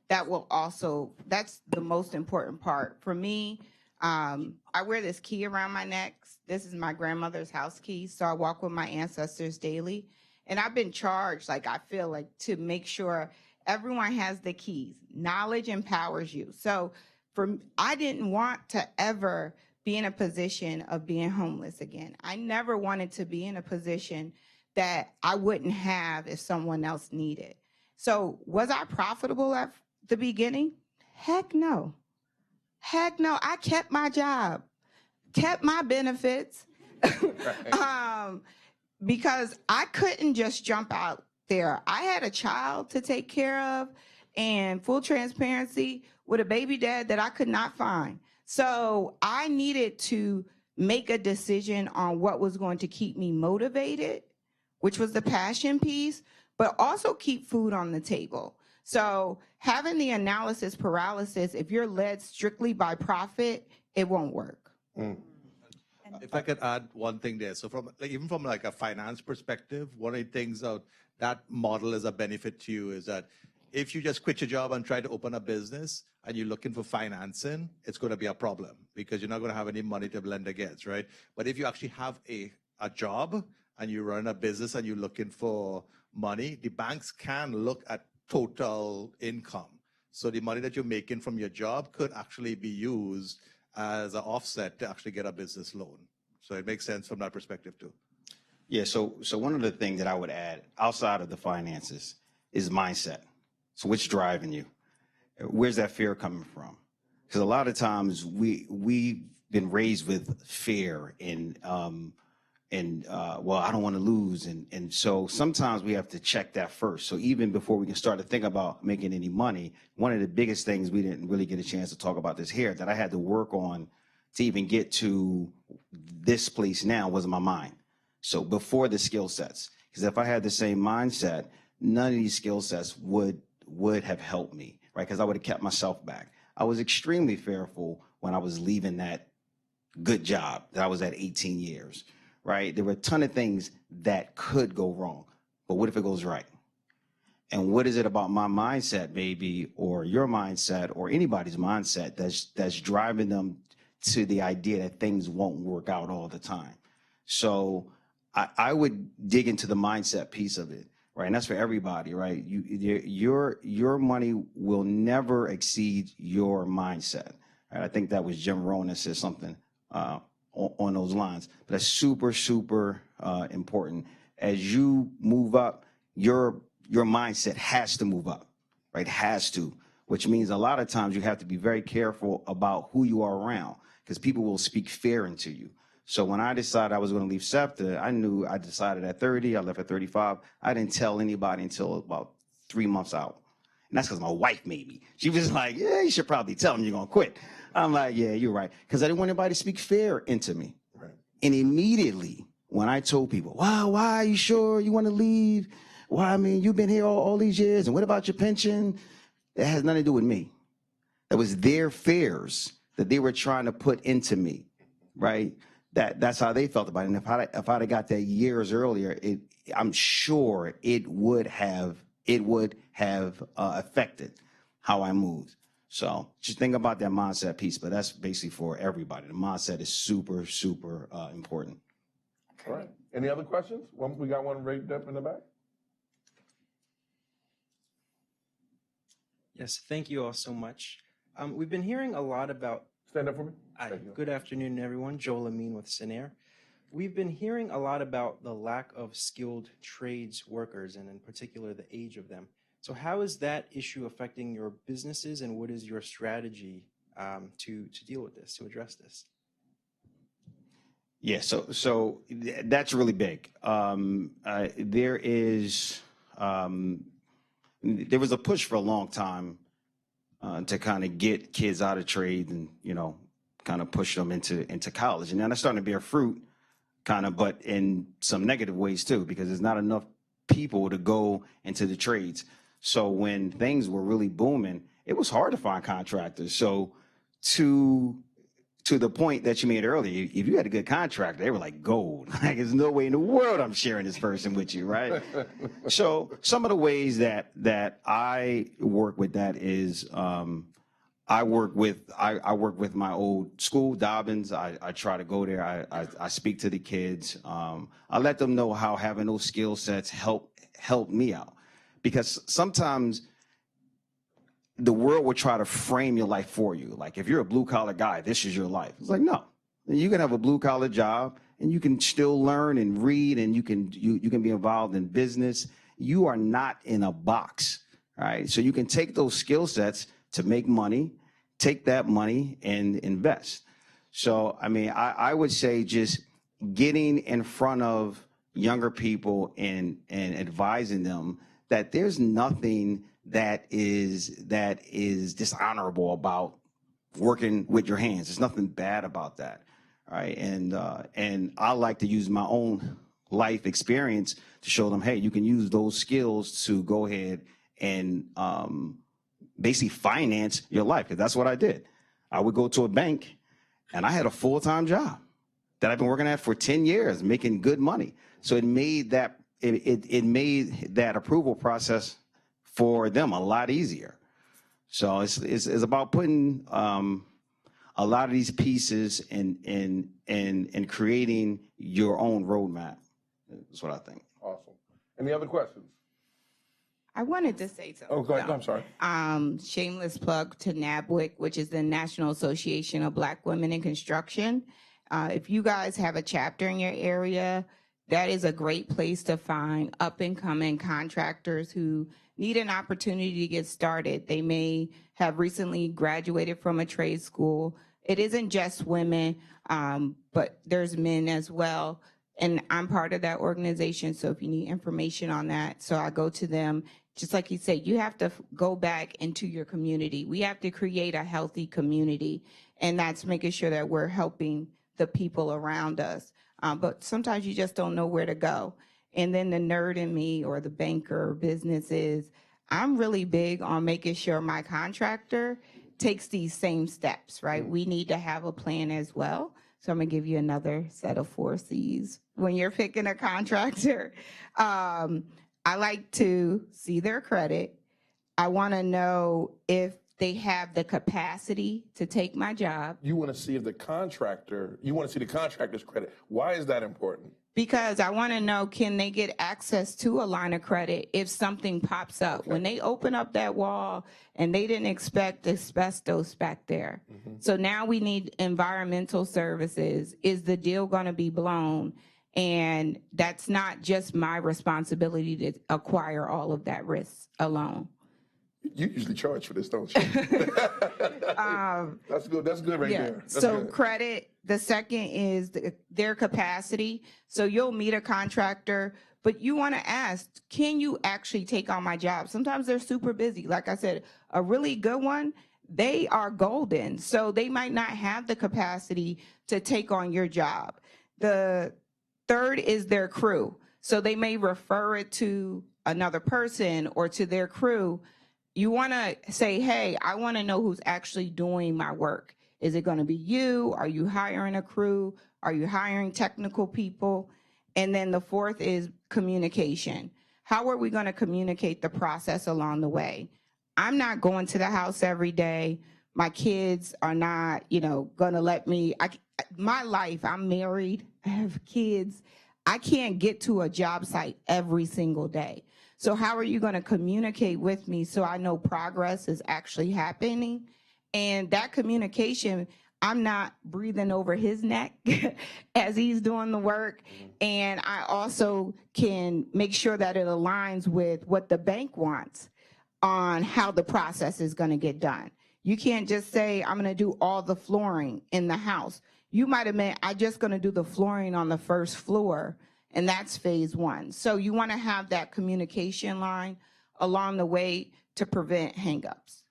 that's the most important part. For me, I wear this key around my neck. This is my grandmother's house key, so I walk with my ancestors daily. And I've been charged, like, I feel like, to make sure everyone has the keys. Knowledge empowers you. So I didn't want to ever be in a position of being homeless again. I never wanted to be in a position that I wouldn't have if someone else needed. So was I profitable at the beginning? Heck no. Heck no. I kept my job, kept my benefits, because I couldn't just jump out there. I had a child to take care of, and full transparency, with a baby dad that I could not find. So I needed to make a decision on what was going to keep me motivated, which was the passion piece, but also keep food on the table. So having the analysis paralysis, if you're led strictly by profit, it won't work. If I could add one thing there. So even from like a finance perspective, one of the things that model is a benefit to you is that if you just quit your job and try to open a business and you're looking for financing, it's going to be a problem because you're not going to have any money to lend against, right? But if you actually have a job and you run a business and you're looking for money, the banks can look at total income. So the money that you're making from your job could actually be used as an offset to actually get a business loan. So it makes sense from that perspective too. Yeah, so one of the things that I would add outside of the finances is mindset. So what's driving you? Where's that fear coming from? Because a lot of times we've been raised with fear and well, I don't want to lose. And so sometimes we have to check that first. So even before we can start to think about making any money, one of the biggest things we didn't really get a chance to talk about this here that I had to work on to even get to this place now was my mind. So before the skill sets, because if I had the same mindset, none of these skill sets would have helped me, right? Because I would have kept myself back. I was extremely fearful when I was leaving that good job that I was at 18 years. Right? There were a ton of things that could go wrong, but what if it goes right? And what is it about my mindset, maybe, or your mindset, or anybody's mindset that's driving them to the idea that things won't work out all the time? So I would dig into the mindset piece of it, right? And that's for everybody, right? Your money will never exceed your mindset. Right? I think that was Jim Rohn that said something on those lines. But that's super, super important. As you move up, your mindset has to move up, right? Has to, which means a lot of times you have to be very careful about who you are around because people will speak fear into you. So when I decided I was going to leave SEPTA, I decided at 30, I left at 35. I didn't tell anybody until about 3 months out. And that's because my wife made me. She was like, yeah, you should probably tell them you're going to quit. I'm like, yeah, you're right. Because I didn't want anybody to speak fear into me. Right. And immediately when I told people, wow, why are you sure you want to leave? Why, I mean, you've been here all these years. And what about your pension? That has nothing to do with me. That was their fears that they were trying to put into me, right? That's how they felt about it. And if I'd have got that years earlier, I'm sure it would have affected how I moved. So just think about that mindset piece, but that's basically for everybody. The mindset is super, super important. All right. Any other questions? We got one right up in the back. Yes, thank you all so much. We've been hearing a lot about... Stand up for me. Good afternoon, everyone. Joel Amin with Sinair. We've been hearing a lot about the lack of skilled trades workers, and in particular, the age of them. So how is that issue affecting your businesses, and what is your strategy to deal with this, to address this? Yeah, so that's really big. There was a push for a long time to kind of get kids out of trade and, kind of push them into college. And now they're starting to bear fruit, kind of, but in some negative ways too, because there's not enough people to go into the trades. So when things were really booming, it was hard to find contractors. So to the point that you made earlier, if you had a good contractor, they were like gold. Like, there's no way in the world I'm sharing this person with you, right? So some of the ways that I work with that is I work with my old school, Dobbins. I try to go there. I speak to the kids. I let them know how having those skill sets help me out, because sometimes the world will try to frame your life for you. Like, if you're a blue collar guy, this is your life. It's like, no, you can have a blue collar job and you can still learn and read, and you can be involved in business. You are not in a box, right? So you can take those skill sets to make money, take that money and invest. So, I mean, I would say just getting in front of younger people and advising them that there's nothing that is dishonorable about working with your hands. There's nothing bad about that, right? And I like to use my own life experience to show them, hey, you can use those skills to go ahead and basically finance your life, because that's what I did. I would go to a bank, and I had a full-time job that I've been working at for 10 years, making good money. So it made that approval process for them a lot easier. So it's about putting a lot of these pieces and creating your own roadmap. That's what I think. Awesome. Any other questions? I wanted to say something. Oh, go ahead. I'm sorry. Shameless plug to NABWIC, which is the National Association of Black Women in Construction. If you guys have a chapter in your area, that is a great place to find up-and-coming contractors who need an opportunity to get started. They may have recently graduated from a trade school. It isn't just women, but there's men as well. And I'm part of that organization, so if you need information on that, so I go to them. Just like you said, you have to go back into your community. We have to create a healthy community, and that's making sure that we're helping the people around us. But sometimes you just don't know where to go. And then the nerd in me, or the banker businesses, I'm really big on making sure my contractor takes these same steps, right? We need to have a plan as well. So I'm gonna give you another set of 4 C's. When you're picking a contractor, I like to see their credit. I wanna know if they have the capacity to take my job. You want to see the contractor's credit. Why is that important? Because I want to know, can they get access to a line of credit if something pops up? Okay. When they open up that wall and they didn't expect asbestos back there. Mm-hmm. So now we need environmental services. Is the deal going to be blown? And that's not just my responsibility to acquire all of that risk alone. You usually charge for this, don't you? That's good. That's good right there. That's good. Credit. The second is their capacity. So you'll meet a contractor, but you want to ask, can you actually take on my job? Sometimes they're super busy. Like I said, a really good one, they are golden. So they might not have the capacity to take on your job. The third is their crew. So they may refer it to another person or to their crew. You want to say, hey, I want to know who's actually doing my work. Is it going to be you? Are you hiring a crew? Are you hiring technical people? And then the fourth is communication. How are we going to communicate the process along the way? I'm not going to the house every day. My kids are not, going to let me. My life, I'm married, I have kids. I can't get to a job site every single day. So how are you going to communicate with me so I know progress is actually happening? And that communication, I'm not breathing over his neck as he's doing the work. And I also can make sure that it aligns with what the bank wants on how the process is going to get done. You can't just say, I'm going to do all the flooring in the house. You might have meant, I'm just going to do the flooring on the first floor. And that's phase 1. So you want to have that communication line along the way to prevent hangups.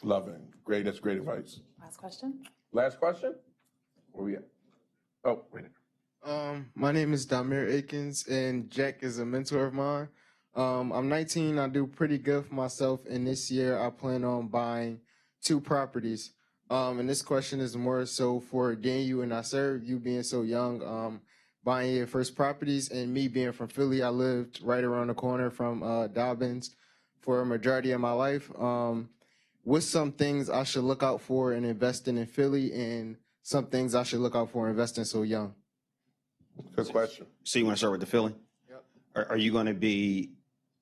Love it. Great. That's great advice. Last question. Last question? Where we at? Oh, wait. My name is Damir Akins, and Jack is a mentor of mine. I'm 19. I do pretty good for myself, and this year I plan on buying 2 properties. And this question is more so for Daniel and Nasser, you being so young, buying your first properties, and me being from Philly. I lived right around the corner from Dobbins for a majority of my life. what's some things I should look out for in investing in Philly, and some things I should look out for investing so young? Good question. So you want to start with the Philly? Yep. Are you going to be,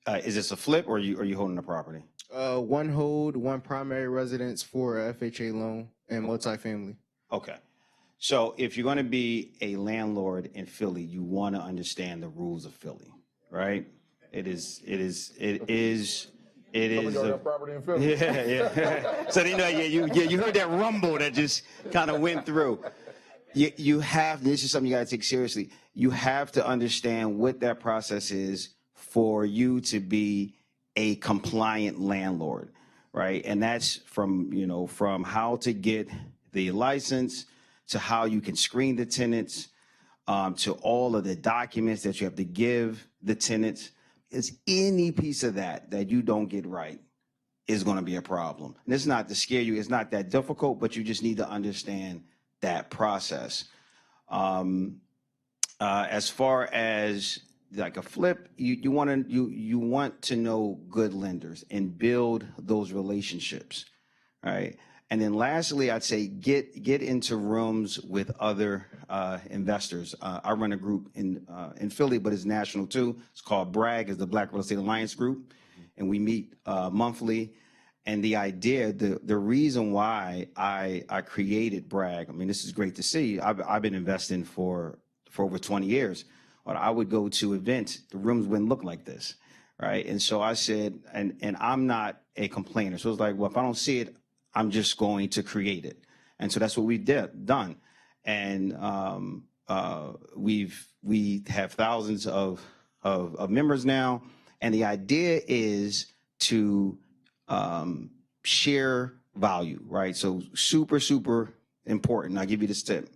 is this a flip, or are you holding the property? One hold, one primary residence for a FHA loan and multifamily. Okay. So if you're going to be a landlord in Philly, you want to understand the rules of Philly, right? It is. Some of y'all got property in Philly. Yeah. So you heard that rumble that just kind of went through. You have, this is something you got to take seriously. You have to understand what that process is for you to be a compliant landlord, right? And that's from how to get the license, to how you can screen the tenants, to all of the documents that you have to give the tenants. It's any piece of that you don't get right is going to be a problem. And it's not to scare you. It's not that difficult, but you just need to understand that process. As far as like a flip, you want to know good lenders and build those relationships, right? And then lastly, I'd say get into rooms with other investors. I run a group in Philly, but it's national too. It's called BRAG, it's the Black Real Estate Alliance Group, and we meet monthly. And the idea, the reason why I created BRAG, I mean, this is great to see. I've been investing for over 20 years. But I would go to events, the rooms wouldn't look like this, right? And so I said, and I'm not a complainer. So it's like, well, if I don't see it, I'm just going to create it. And so that's what we done. And we have thousands of members now. And the idea is to share value, right? So super, super important. I'll give you this tip.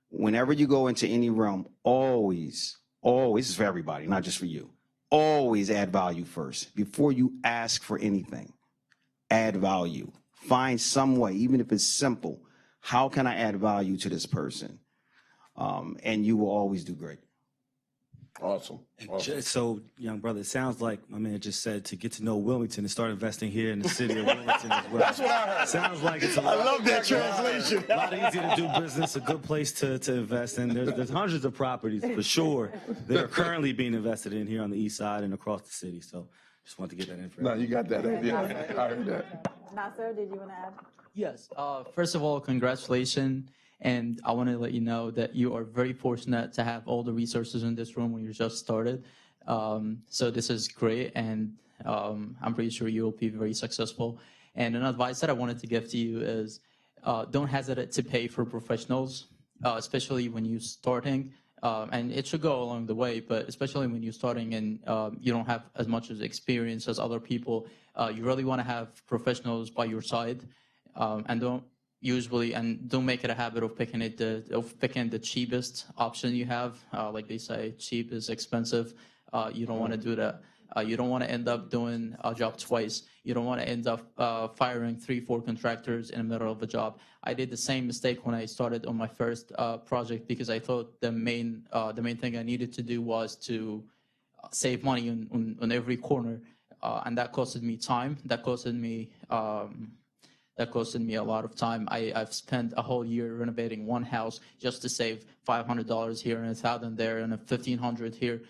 Whenever you go into any room, always, this is for everybody, not just for you, always add value first. Before you ask for anything, add value. Find some way, even if it's simple. How can I add value to this person? And you will always do great. Awesome. So, young brother, it sounds like my man just said to get to know Wilmington and start investing here in the city of Wilmington as well. That's what I heard. Sounds like it's a I love that translation. A lot easier to do business, a good place to invest in. There's hundreds of properties for sure that are currently being invested in here on the east side and across the city. So just wanted to get that info. No, you got that. Yeah, I heard that. Nasser, did you want to add? Yes. First of all, congratulations. And I want to let you know that you are very fortunate to have all the resources in this room when you just started. So this is great, and I'm pretty sure you will be very successful. And an advice that I wanted to give to you is don't hesitate to pay for professionals, especially when you're starting. And it should go along the way, but especially when you're starting and you don't have as much as experience as other people, you really want to have professionals by your side, and don't make it a habit of picking the cheapest option you have. Like they say, cheap is expensive. You don't want to do that. You don't want to end up doing a job twice. You don't want to end up firing 3-4 contractors in the middle of a job. I did the same mistake when I started on my first project because I thought the main thing I needed to do was to save money on every corner, and that costed me time. That costed me a lot of time. I've spent a whole year renovating one house just to save $500 here and $1,000 there and $1,500 here.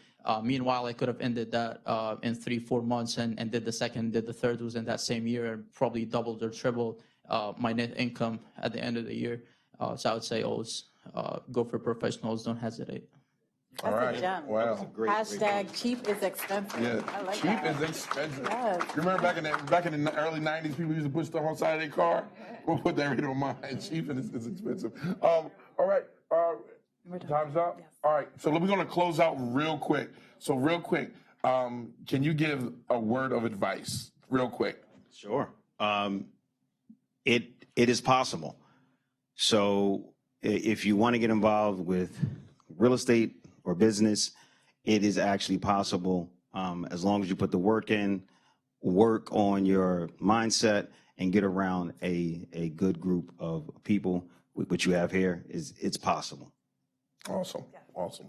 Meanwhile, I could have ended that in 3-4 months and did the second, did the third was in that same year and probably doubled or tripled my net income at the end of the year. So I would say always go for professionals. Don't hesitate. That's all right. a gem. Wow. Hashtag cheap is expensive. Yeah, I like cheap that. is expensive. Yes. You remember back in the early '90s, people used to put stuff on the side of their car. We'll put that right on mine. Cheap is expensive. All right. Time's up. Yes. All right. So we're going to close out real quick. So real quick, can you give a word of advice, real quick? Sure. It is possible. So if you want to get involved with real estate or business, it is actually possible as long as you put the work in, work on your mindset, and get around a good group of people, which you have here. It's possible. Awesome. Awesome.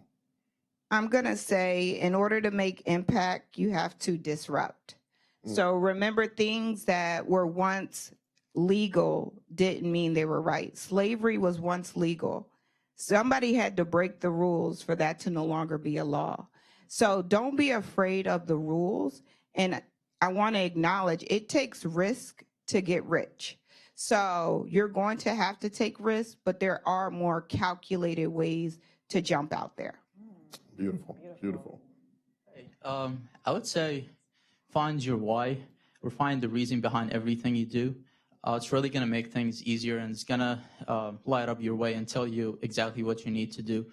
I'm going to say in order to make impact, you have to disrupt. So remember, things that were once legal didn't mean they were right. Slavery was once legal. Somebody had to break the rules for that to no longer be a law. So don't be afraid of the rules. And I want to acknowledge it takes risk to get rich. So you're going to have to take risks, but there are more calculated ways to jump out there. Beautiful, beautiful. I would say find your why, or find the reason behind everything you do. It's really going to make things easier, and it's going to light up your way and tell you exactly what you need to do.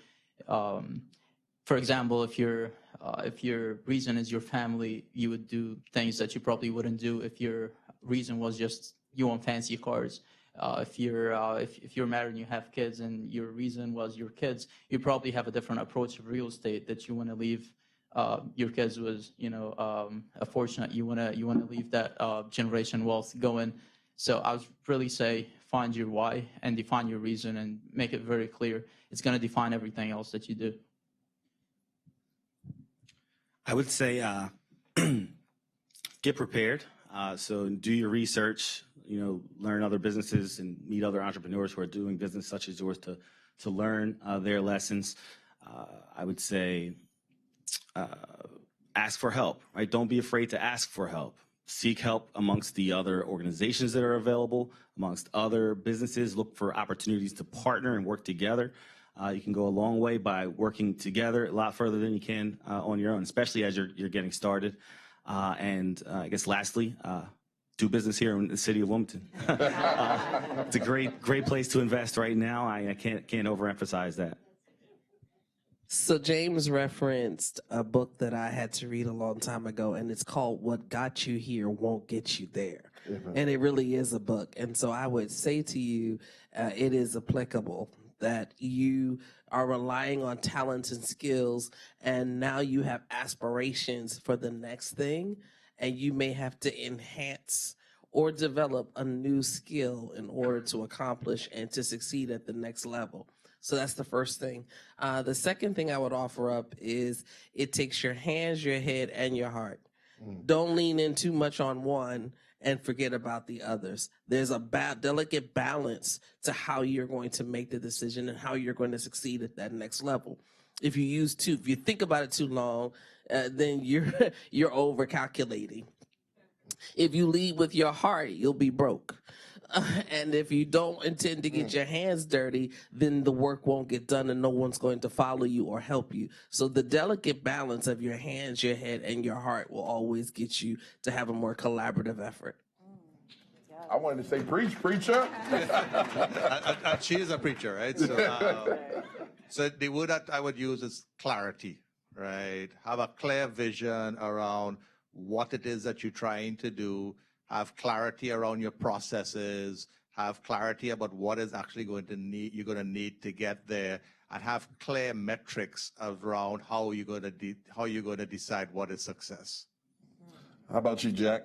For example, if your reason is your family, you would do things that you probably wouldn't do if your reason was just you want fancy cars. If you're married and you have kids and your reason was your kids, you probably have a different approach of real estate, that you want to leave your kids with, a fortune. You want to leave that generation wealth going. So I would really say find your why and define your reason and make it very clear. It's going to define everything else that you do. I would say get prepared. So do your research, learn other businesses and meet other entrepreneurs who are doing business such as yours to learn their lessons. I would say ask for help, right? Don't be afraid to ask for help. Seek help amongst the other organizations that are available, amongst other businesses. Look for opportunities to partner and work together. You can go a long way by working together, a lot further than you can on your own, especially as you're getting started. And I guess lastly, do business here in the city of Wilmington. It's a great place to invest right now. I can't overemphasize that. So James referenced a book that I had to read a long time ago, and it's called What Got You Here Won't Get You There. Mm-hmm. And it really is a book. And so I would say to you, it is applicable that you are relying on talents and skills, and now you have aspirations for the next thing, and you may have to enhance or develop a new skill in order to accomplish and to succeed at the next level. So that's the first thing. The second thing I would offer up is it takes your hands, your head, and your heart. Don't lean in too much on one and forget about the others. There's a delicate balance to how you're going to make the decision and how you're going to succeed at that next level. If you think about it too long, then you're over calculating. If you lead with your heart, you'll be broke. And if you don't intend to get your hands dirty, then the work won't get done and no one's going to follow you or help you. So the delicate balance of your hands, your head, and your heart will always get you to have a more collaborative effort. I wanted to say preach, preacher. She is a preacher, right? So the word that I would use is clarity, right? Have a clear vision around what it is that you're trying to do. Have clarity around your processes, have clarity about what is actually you're going to need to get there, and have clear metrics around how you're going to decide what is success. How about you, Jack?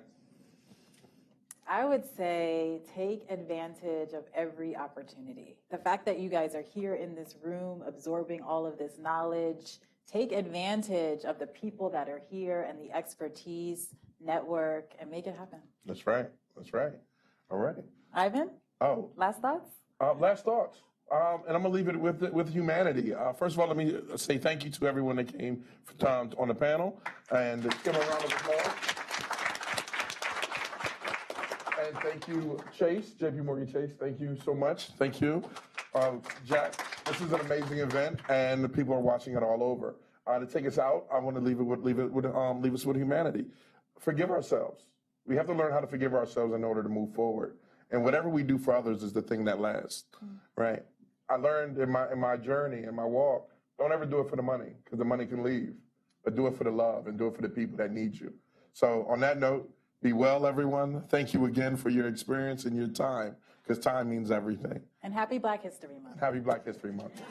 I would say take advantage of every opportunity. The fact that you guys are here in this room absorbing all of this knowledge, take advantage of the people that are here and the expertise, network, and make it happen. That's right. That's right. All right. Ivan? Oh. Last thoughts? Last thoughts. And I'm going to leave it with humanity. First of all, let me say thank you to everyone that came on the panel. And give them a round of applause. And thank you, Chase, JPMorgan Chase. Thank you so much. Thank you. Jack, this is an amazing event, and the people are watching it all over. To take us out, I want to leave us with humanity. Forgive ourselves. We have to learn how to forgive ourselves in order to move forward. And whatever we do for others is the thing that lasts, right? I learned in my journey, in my walk, don't ever do it for the money, because the money can leave, but do it for the love and do it for the people that need you. So on that note, be well, everyone. Thank you again for your experience and your time, because time means everything. And happy Black History Month. Happy Black History Month.